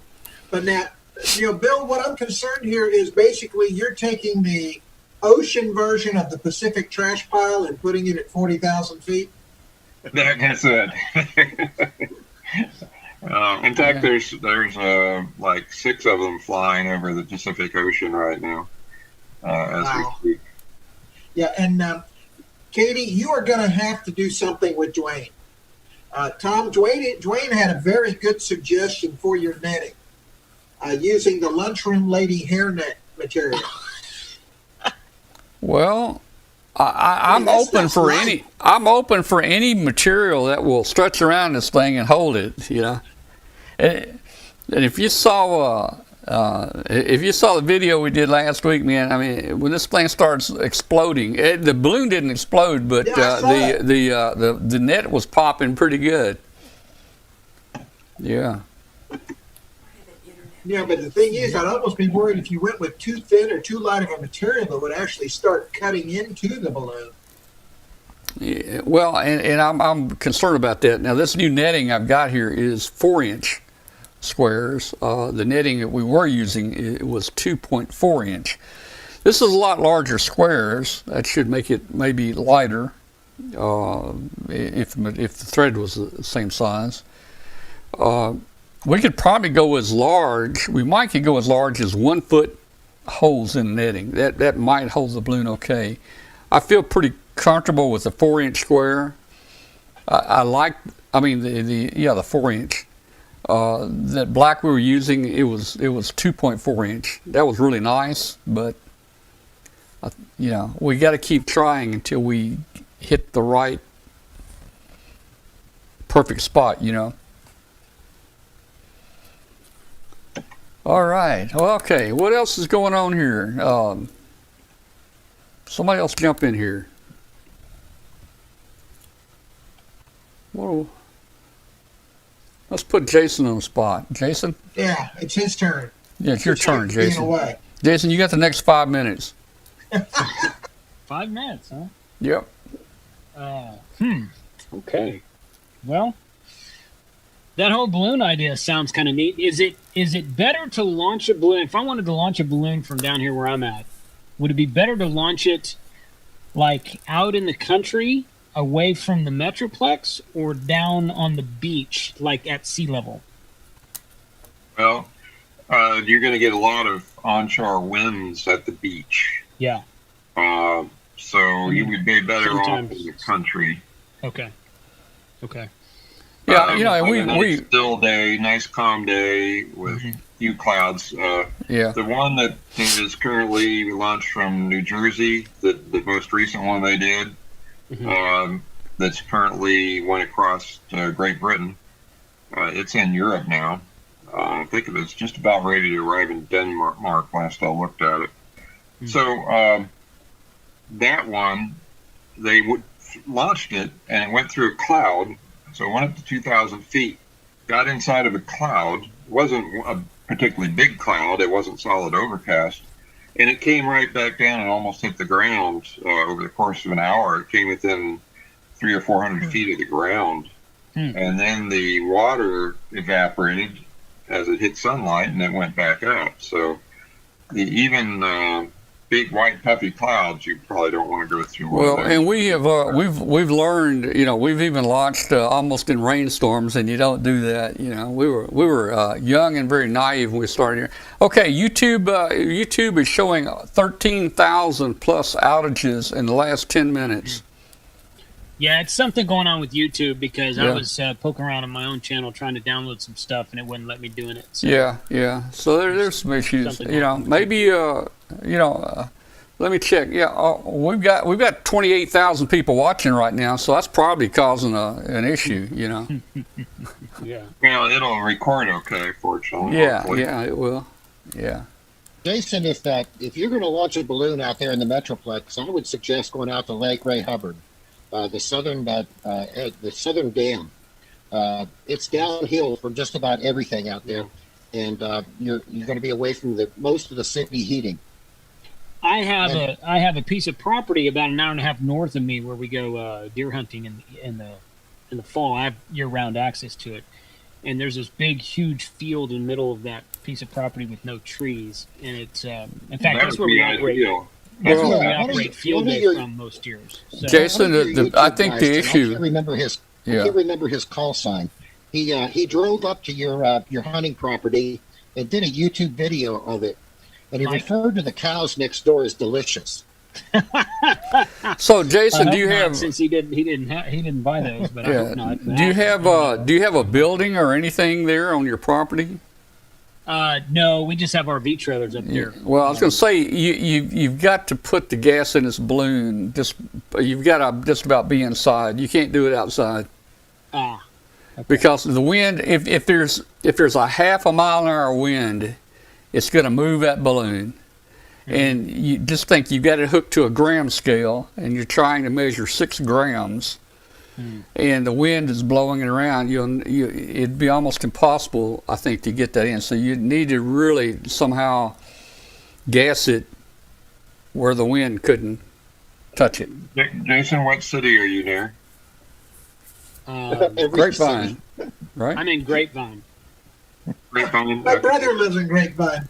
D: But now, Bill, what I'm concerned here is basically you're taking the ocean version of the Pacific trash pile and putting it at 40,000 feet.
C: That's it. In fact, there's like 6 of them flying over the Pacific Ocean right now as we speak.
D: Yeah, and Katie, you are going to have to do something with Dwayne. Tom, Dwayne had a very good suggestion for your netting using the lunchroom lady hairnet material.
A: Well, I'm open for any material that will stretch around this thing and hold it, And if you saw the video we did last week, man, I mean, when this thing starts exploding, the balloon didn't explode, but the net was popping pretty good. Yeah.
D: Yeah, but the thing is, I'd almost be worried if you went with too thin or too light of a material that would actually start cutting into the balloon.
A: Yeah, well, and I'm concerned about that. Now, this new netting I've got here is 4-inch squares. The netting that we were using, it was 2.4-inch. This is a lot larger squares. That should make it maybe lighter if the thread was the same size. We could probably go as large. We might could go as large as 1 foot holes in netting. That might hold the balloon okay. I feel pretty comfortable with the 4-inch square. I like. I mean the 4-inch. That black we were using, it was 2.4-inch. That was really nice, but we got to keep trying until we hit the right perfect spot. All right. Well, okay. What else is going on here? Somebody else jump in here. Whoa. Let's put Jason on the spot. Jason?
D: Yeah, it's his turn.
A: Yeah, it's your turn, Jason. Jason, you got the next 5 minutes.
E: 5 minutes, huh?
A: Yep.
E: Okay. Well, that whole balloon idea sounds kind of neat. Is it better to launch a balloon? If I wanted to launch a balloon from down here where I'm at, would it be better to launch it like out in the country, away from the metroplex, or down on the beach, like at sea level?
C: Well, you're going to get a lot of onshore winds at the beach.
E: Yeah.
C: So you would be better off in the country.
E: Okay.
A: Yeah, and
C: nice still day, nice calm day with few clouds.
A: Yeah.
C: The one that is currently launched from New Jersey, the most recent one they did, that's currently went across Great Britain. It's in Europe now. I think it was just about ready to arrive in Denmark last I looked at it. So that one, they launched it, and it went through a cloud. So it went up to 2,000 feet, got inside of a cloud. It wasn't a particularly big cloud. It wasn't solid overcast. And it came right back down and almost hit the ground over the course of an hour. It came within 300 or 400 feet of the ground. And then the water evaporated as it hit sunlight, and it went back up. So even big white puffy clouds, you probably don't want to go through.
A: Well, and we have we've learned, we've even launched almost in rainstorms, and you don't do that. We were young and very naive when we started here. Okay, YouTube is showing 13,000 plus outages in the last 10 minutes.
E: Yeah, it's something going on with YouTube because I was poking around on my own channel trying to download some stuff, and it wouldn't let me doing it. So.
A: Yeah. So there's some issues. Maybe let me check. Yeah, we've got 28,000 people watching right now, so that's probably causing an issue.
E: Yeah.
C: Well, it'll record okay, fortunately.
A: Yeah, it will. Yeah.
F: Jason, if you're going to launch a balloon out there in the Metroplex, I would suggest going out to Lake Ray Hubbard. The southern dam. It's downhill from just about everything out there, and you're going to be away from most of the city heating.
E: I have a piece of property about an hour and a half north of me where we go deer hunting in the fall. I have year-round access to it, and there's this big, huge field in the middle of that piece of property with no trees, and it's in fact that's where we operate. That's where we operate field day from most years. So.
A: Jason, I think the issue.
F: I can't remember his call sign. He drove up to your hunting property and did a YouTube video of it, and he referred to the cows next door as delicious.
A: So, Jason, do you have?
E: Since he didn't buy those, but I hope not.
A: Do you have a building or anything there on your property?
E: No, we just have RV trailers up there.
A: Well, I was going to say you've got to put the gas in this balloon. You've got to just about be inside. You can't do it outside.
E: Okay.
A: Because the wind, if there's a half a mile an hour wind, it's going to move that balloon. And you just think you've got it hooked to a gram scale, and you're trying to measure 6 grams. And the wind is blowing it around, it'd be almost impossible, I think, to get that in. So you need to really somehow gas it where the wind couldn't touch it.
C: Jason, what city are you near?
A: Grapevine, right?
E: I'm in Grapevine.
C: Grapevine.
D: My brother lives in Grapevine.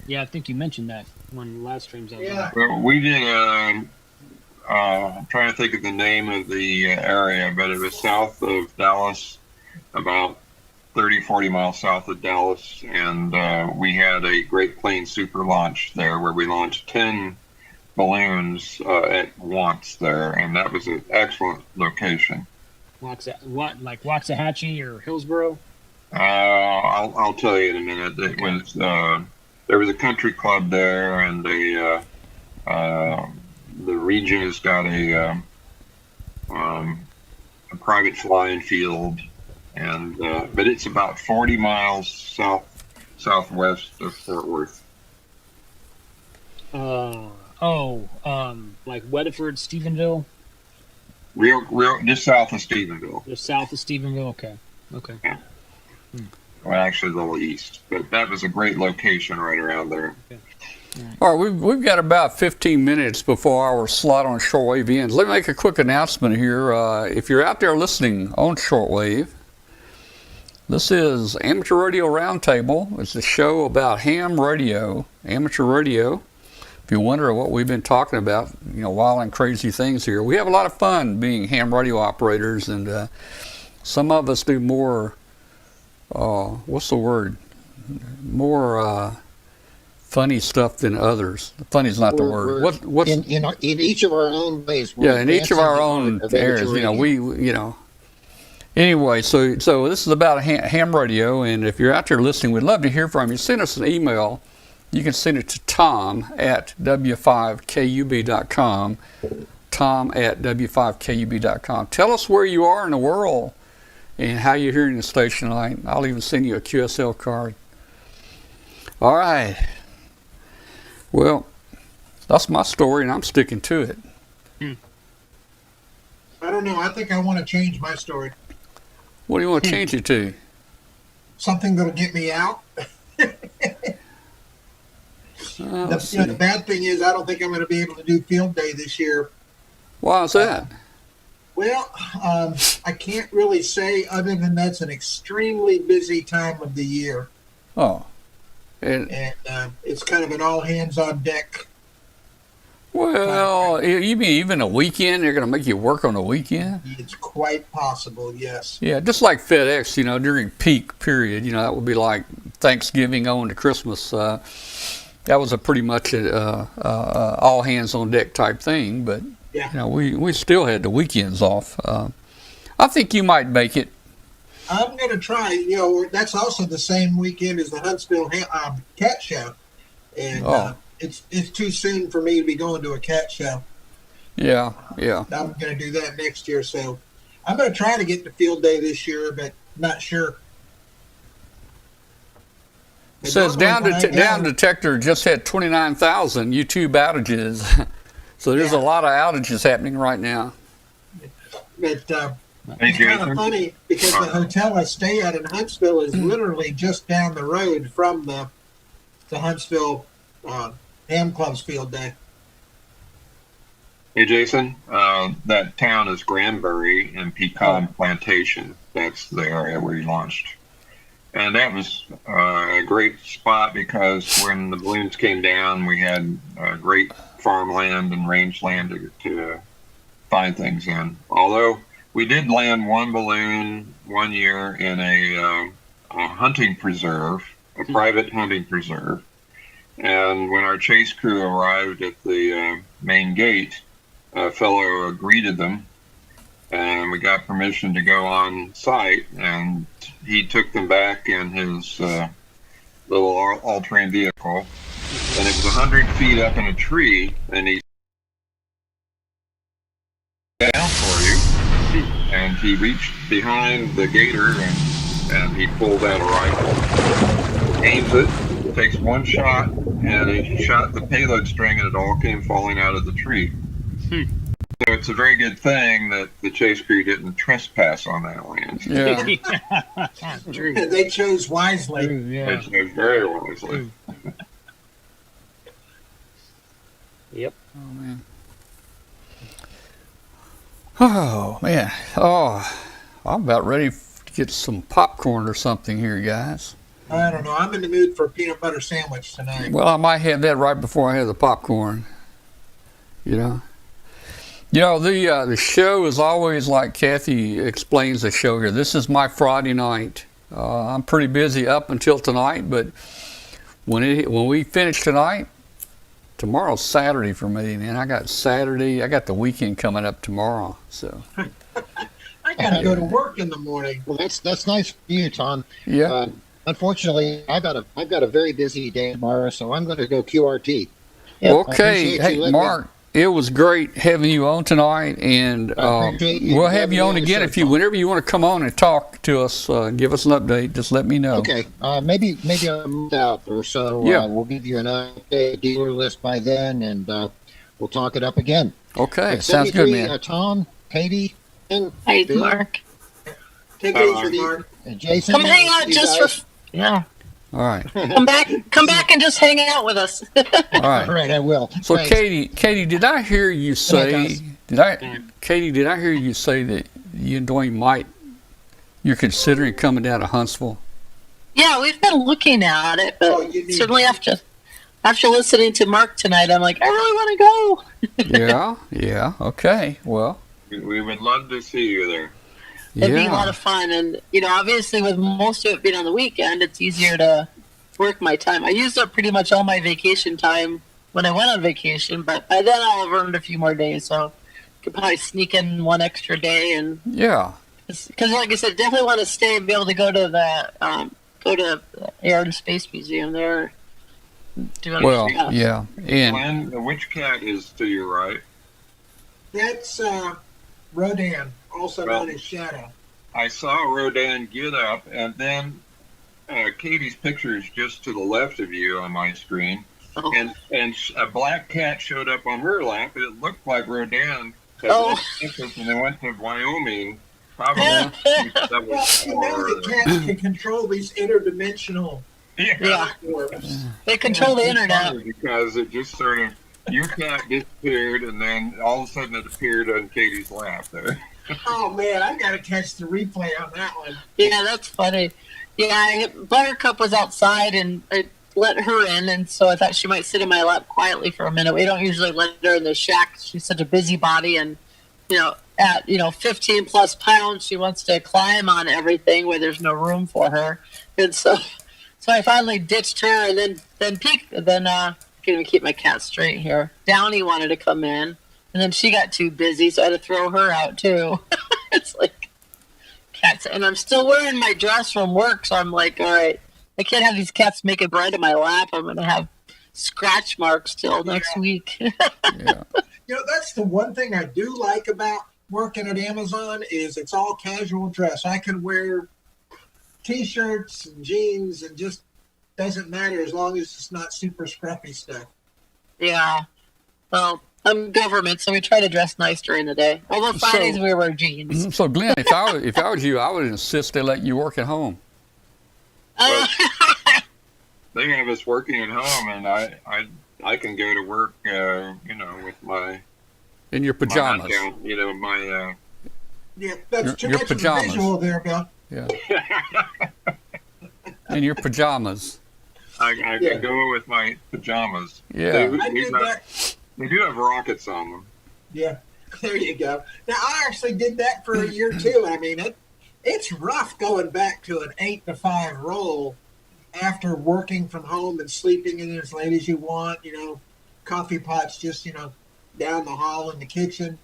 E: Yeah, I think you mentioned that one of the last streams I was on.
C: Well, we did I'm trying to think of the name of the area, but it was south of Dallas, about 30, 40 miles south of Dallas, and we had a Great Plains super launch there where we launched 10 balloons at once there, and that was an excellent location.
E: Like Waxahachie or Hillsboro?
C: I'll tell you in a minute. It was there was a country club there, and the region has got a private flying field, and but it's about 40 miles southwest of Fort Worth.
E: Like Weatherford, Stephenville?
C: Real, just south of Stephenville.
E: Just south of Stephenville. Okay.
C: Yeah. Well, actually, a little east, but that was a great location right around there.
E: Okay.
A: All right, we've got about 15 minutes before our slot on shortwave ends. Let me make a quick announcement here. If you're out there listening on shortwave, this is Amateur Radio Roundtable. It's a show about ham radio, amateur radio. If you wonder what we've been talking about, wild and crazy things here, we have a lot of fun being ham radio operators, and some of us do more. What's the word? More funny stuff than others. Funny is not the word. What's
F: in each of our own ways?
A: In each of our own areas. Anyway, so this is about ham radio, and if you're out there listening, we'd love to hear from you. Send us an email. You can send it to tom@w5kub.com, tom@w5kub.com. Tell us where you are in the world and how you're hearing the station. I'll even send you a QSL card. All right. Well, that's my story, and I'm sticking to it.
D: I don't know. I think I want to change my story.
A: What do you want to change it to?
D: Something that'll get me out. The bad thing is I don't think I'm going to be able to do field day this year.
A: Why is that?
D: Well, I can't really say other than that's an extremely busy time of the year.
A: Oh.
D: And it's kind of an all hands on deck.
A: Well, you mean even a weekend? They're going to make you work on a weekend?
D: It's quite possible, yes.
A: Yeah, just like FedEx, during peak period, that would be like Thanksgiving on to Christmas. That was a pretty much all hands on deck type thing, but
D: yeah.
A: We still had the weekends off. I think you might make it.
D: I'm going to try. That's also the same weekend as the Huntsville Cat Show, and it's too soon for me to be going to a cat show.
A: Yeah.
D: I'm going to do that next year, so I'm going to try to get to field day this year, but not sure.
A: It says down detector just had 29,000 YouTube outages, so there's a lot of outages happening right now.
D: But it's kind of funny because the hotel I stay at in Huntsville is literally just down the road from the Huntsville Ham Club's field day.
C: Hey, Jason, that town is Granbury and Pecan Plantation. That's the area where you launched. And that was a great spot because when the balloons came down, we had great farmland and rangeland to find things in. Although we did land one balloon one year in a hunting preserve, a private hunting preserve. And when our chase crew arrived at the main gate, a fellow greeted them, and we got permission to go on site, and he took them back in his little all-terrain vehicle, and it was 100 feet up in a tree, and he down for you, and he reached behind the gator, and he pulled out a rifle, aims it, takes one shot, and he shot the payload string, and it all came falling out of the tree. So it's a very good thing that the chase crew didn't trespass on that land.
A: Yeah.
E: True.
D: They chose wisely.
E: True, yeah.
C: They chose very wisely.
E: Yep.
A: Oh, man. Oh, I'm about ready to get some popcorn or something here, guys.
D: I don't know. I'm in the mood for a peanut butter sandwich tonight.
A: Well, I might have that right before I have the popcorn. The show is always like Kathy explains the show here. This is my Friday night. I'm pretty busy up until tonight, but when we finish tonight, tomorrow's Saturday for me, man. I got the weekend coming up tomorrow. So
D: I got to go to work in the morning.
F: Well, that's nice for you, Tom.
A: yeah.
F: Unfortunately, I've got a very busy day tomorrow, so I'm going to go QRT.
A: Okay. Hey, Mark. It was great having you on tonight, and we'll have you on again whenever you want to come on and talk to us, give us an update. Just let me know.
F: Okay, maybe a month out or so.
A: Yeah.
F: We'll give you an update dealer list by then, and we'll talk it up again.
A: Okay, sounds good, man.
F: Tom, Katie, and
B: Hi,
F: Bill,
B: Mark.
D: Take it easy, Mark.
F: and Jason.
B: Come hang out
F: you
B: just
F: guys.
B: yeah.
A: All right.
B: Come back and just hang out with us.
A: All
F: All
A: right.
F: right, I will.
A: So,
F: Thanks.
A: Katie, did I hear you say?
F: guys.
A: Did I hear you say that you and Dwayne you're considering coming down to Huntsville?
B: Yeah, we've been looking at it, but
D: you need
B: certainly after listening to Mark tonight, I'm like, I really want to go.
A: Yeah. Okay. Well,
C: We would love to see you there.
B: It'd be a lot of fun, and obviously with most of it being on the weekend, it's easier to work my time. I used up pretty much all my vacation time when I went on vacation, but by then I'll have earned a few more days, so could probably sneak in one extra day and
A: Yeah.
B: Because, like I said, definitely want to stay and be able to go to the Air and Space Museum there.
A: Well, yeah. And
C: Glenn, which cat is to your right?
D: That's Rodan, also known as Shadow.
C: I saw Rodan get up, and then Katie's picture is just to the left of you on my screen, and a black cat showed up on her lap. It looked like Rodan had left Texas and they went to Wyoming. Probably.
D: Well, you know the cats can control these interdimensional orbs.
B: They control the internet.
C: Because it just sort of, your cat disappeared, and then all of a sudden it appeared on Katie's lap there.
D: Oh man, I gotta catch the replay on that one.
B: Yeah, that's funny. Yeah, Buttercup was outside and I let her in, and so I thought she might sit in my lap quietly for a minute. We don't usually let her in the shack. She's such a busybody, and at 15 plus pounds, she wants to climb on everything where there's no room for her, and so I finally ditched her, and then I can't even keep my cat straight here. Downy wanted to come in, and then she got too busy, so I had to throw her out too. It's like cats, and I'm still wearing my dress from work, so I'm like, all right, I can't have these cats making bread in my lap. I'm gonna have scratch marks till next week.
A: yeah.
D: That's the one thing I do like about working at Amazon is it's all casual dress. I can wear T-shirts and jeans and just doesn't matter as long as it's not super scruffy stuff.
B: Yeah. Well, I'm government, so we try to dress nice during the day. Although Fridays we wear jeans.
A: So Glenn, if I was you, I would insist they let you work at home.
C: They have us working at home, and I can go to work, with my
A: in your pajamas.
D: Yeah, that's too
A: your
D: much
A: pajamas.
D: of a visual there, Bill.
A: Yeah. In your pajamas.
C: I can go with my pajamas.
A: Yeah.
C: They do have rockets on them.
D: Yeah, there you go. Now, I actually did that for a year, too. I mean, it's rough going back to an 8 to 5 role after working from home and sleeping in as late as you want, coffee pots just, down the hall in the kitchen.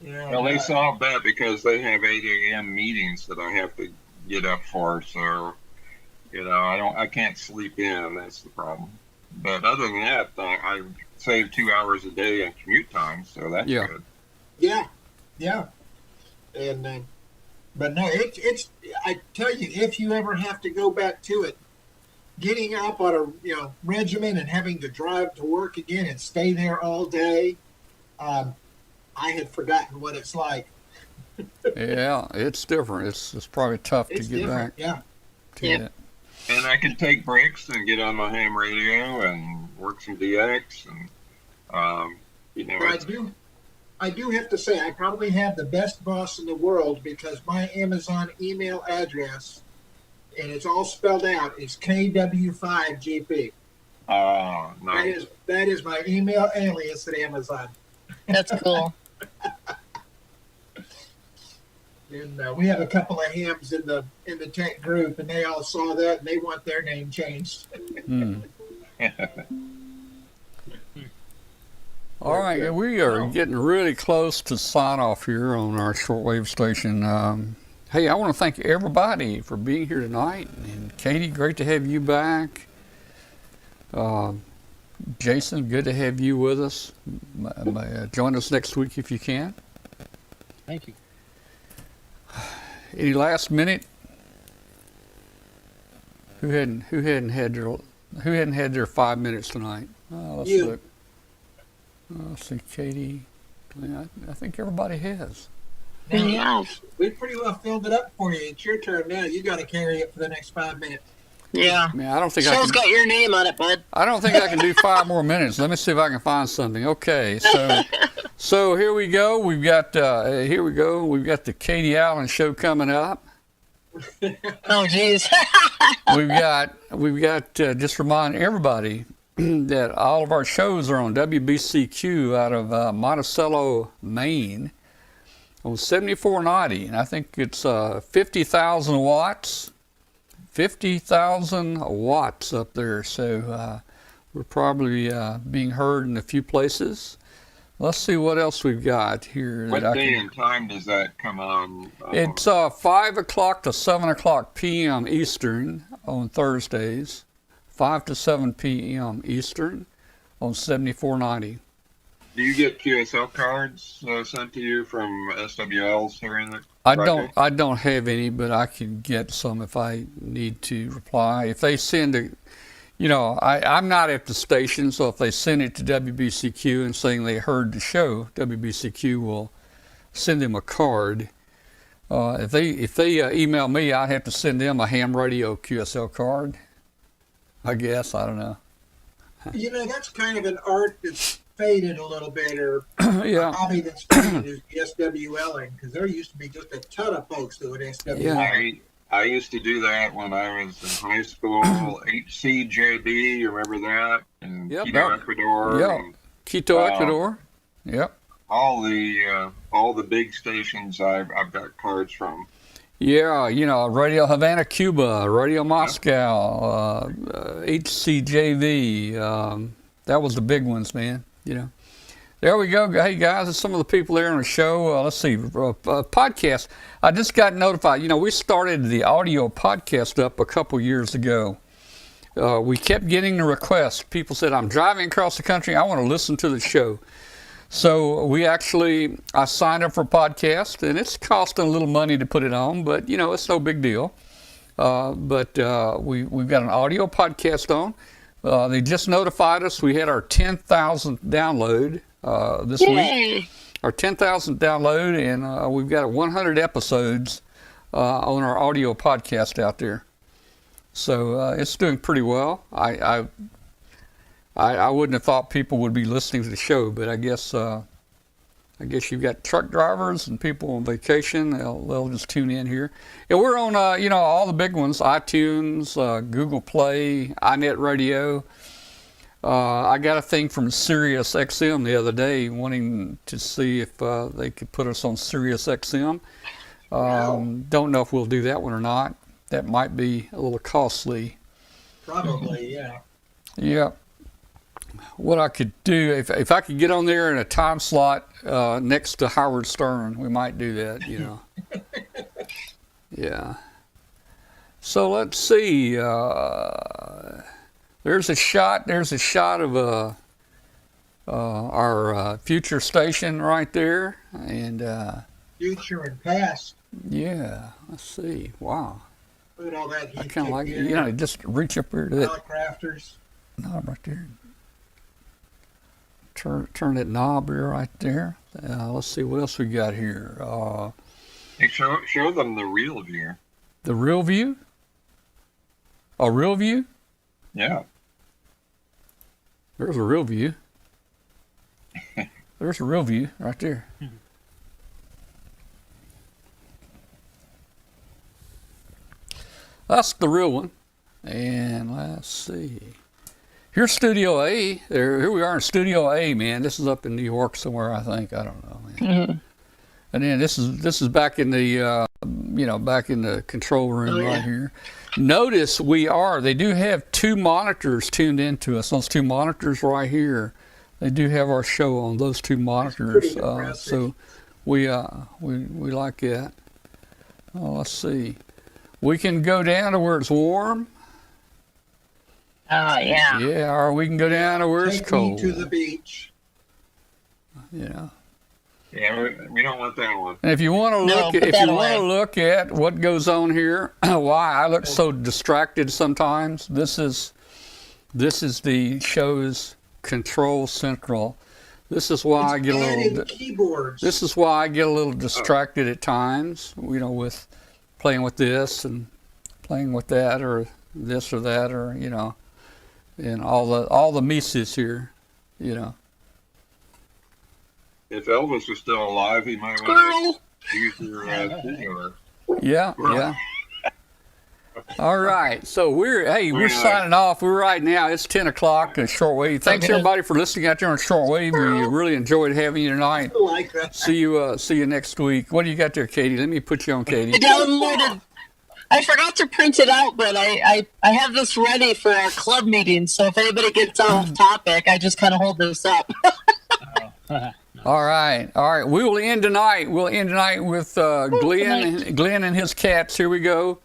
C: Well, they solved that because they have 8 a.m. meetings that I have to get up for, so, I can't sleep in. That's the problem. But other than that, I save 2 hours a day in commute time, so that's good.
D: Yeah. And, but no, it's, I tell you, if you ever have to go back to it, getting up on a, regimen and having to drive to work again and stay there all day, I had forgotten what it's like.
A: Yeah, it's different. It's probably tough to get back.
D: Yeah.
A: It.
C: And I can take breaks and get on my ham radio and work some DX, and
D: I do have to say I probably have the best boss in the world because my Amazon email address, and it's all spelled out, is KW5GP.
C: Oh, nice.
D: That is my email alias at Amazon.
B: That's cool.
D: And we have a couple of hams in the tech group, and they all saw that, and they want their name changed.
A: All right, we are getting really close to sign off here on our shortwave station. Hey, I want to thank everybody for being here tonight. And Katie, great to have you back. Jason, good to have you with us. Join us next week if you can.
E: Thank you.
A: Any last minute? Who hadn't had their 5 minutes tonight? Let's look. Let's see, Katie. I think everybody has.
B: Yeah.
D: We pretty well filled it up for you. It's your turn now. You got to carry it for the next 5 minutes.
B: Yeah.
A: Man, I don't think
B: Show's got your name on it, bud.
A: I don't think I can do 5 more minutes. Let me see if I can find something. Okay, so here we go. We've got We've got the Katie Allen show coming up.
B: Oh, geez.
A: we've got just remind everybody that all of our shows are on WBCQ out of Monticello, Maine, on 7490, and I think it's 50,000 watts. 50,000 watts up there, so we're probably being heard in a few places. Let's see what else we've got here.
C: What
A: that I
C: day
A: can,
C: and time does that come on?
A: it's 5 o'clock to 7 o'clock p.m. Eastern on Thursdays, 5 to 7 p.m. Eastern on 7490.
C: Do you get QSL cards sent to you from SWLs during the
A: I
C: project?
A: don't have any, but I can get some if I need to reply. If they send a, I'm not at the station, so if they send it to WBCQ and saying they heard the show, WBCQ will send them a card. If they email me, I'd have to send them a ham radio QSL card. I guess, I don't know.
D: That's kind of an art that's faded a little bit, or
A: Yeah.
D: a hobby that's faded is the SWLing, because there used to be just a ton of folks doing SWL.
A: Yeah.
C: I used to do that when I was in high school. HCJB, you remember that? And
A: Yep.
C: Quito, Ecuador.
A: Yeah.
C: And
A: Quito, Ecuador. Yep.
C: all the big stations I've got cards from.
A: Yeah, Radio Havana, Cuba, Radio Moscow, HCJV. That was the big ones, man. There we go. Hey, guys, there's some of the people there on the show. Let's see, podcast. I just got notified. We started the audio podcast up a couple years ago. We kept getting the requests. People said, I'm driving across the country. I want to listen to the show. So I signed up for a podcast, and it's costing a little money to put it on, but it's no big deal. But we've got an audio podcast on. They just notified us we had our 10,000th download this week. Our 10,000th download, and we've got 100 episodes on our audio podcast out there. So it's doing pretty well. I wouldn't have thought people would be listening to the show, but I guess you've got truck drivers and people on vacation. They'll just tune in here. And we're on all the big ones: iTunes, Google Play, iNet Radio. I got a thing from Sirius XM the other day, wanting to see if they could put us on Sirius XM. Don't know if we'll do that one or not. That might be a little costly.
D: Probably, yeah.
A: Yeah. What I could do, if I could get on there in a time slot next to Howard Stern, we might do that, Yeah. So let's see. There's a shot of our future station right there, and
D: Future and past.
A: yeah. Let's see. Wow.
D: Look at all that heat.
A: I kind of like it. Just reach up here to that
D: Telecrafters.
A: knob right there. Turn that knob here right there. Let's see what else we got here.
C: Hey, show them the real view.
A: The real view. A real view.
C: Yeah.
A: There's a real view. There's a real view right there. That's the real one. And let's see. Here's Studio A. Here we are in Studio A, man. This is up in New York somewhere, I think. I don't know, man.
B: Mm-hmm.
A: And then this is back in the back in the control room right here. Notice they do have two monitors tuned into us. Those two monitors right here, they do have our show on those two monitors. So we like that. Let's see. We can go down to where it's warm.
B: Oh, yeah.
A: Yeah, or we can go down to where it's
D: Take me
A: cold.
D: to the beach.
A: Yeah.
C: Yeah, we don't want that one.
A: And if you want to
B: No,
A: look,
B: put
A: if
B: that
A: you want to
B: away.
A: look at what goes on here, why I look so distracted sometimes. This is the show's control central. This is why I get a
D: Added
A: little.
D: keyboards.
A: This is why I get a little distracted at times. With playing with this and playing with that, or this or that, or and all the Mises here,
C: If Elvis was still alive, he might want to use your studio.
A: Yeah. All right, so we're signing off. We're right now. It's 10 o'clock on shortwave. Thanks everybody for listening out there on shortwave. We really enjoyed having you tonight.
D: I like that.
A: See you next week. What do you got there, Katie? Let me put you on, Katie.
B: I downloaded. I forgot to print it out, but I have this ready for our club meeting. So if anybody gets off topic, I just kind of hold this up.
A: All right. We will end tonight. We'll end tonight with Glenn and his cats. Here we go.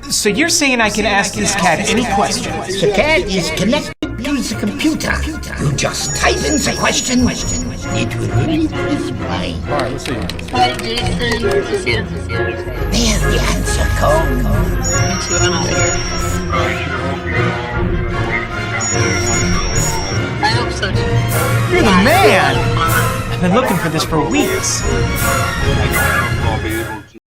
H: So you're saying I can ask this cat any question?
I: The cat is connected to the computer. You just type in the question. It will read his mind.
A: All right, let's see.
B: Hi, Jason.
I: There's the answer code.
B: I hope so.
H: You're the man! I've been looking for this for weeks.
C: I don't know if I'll be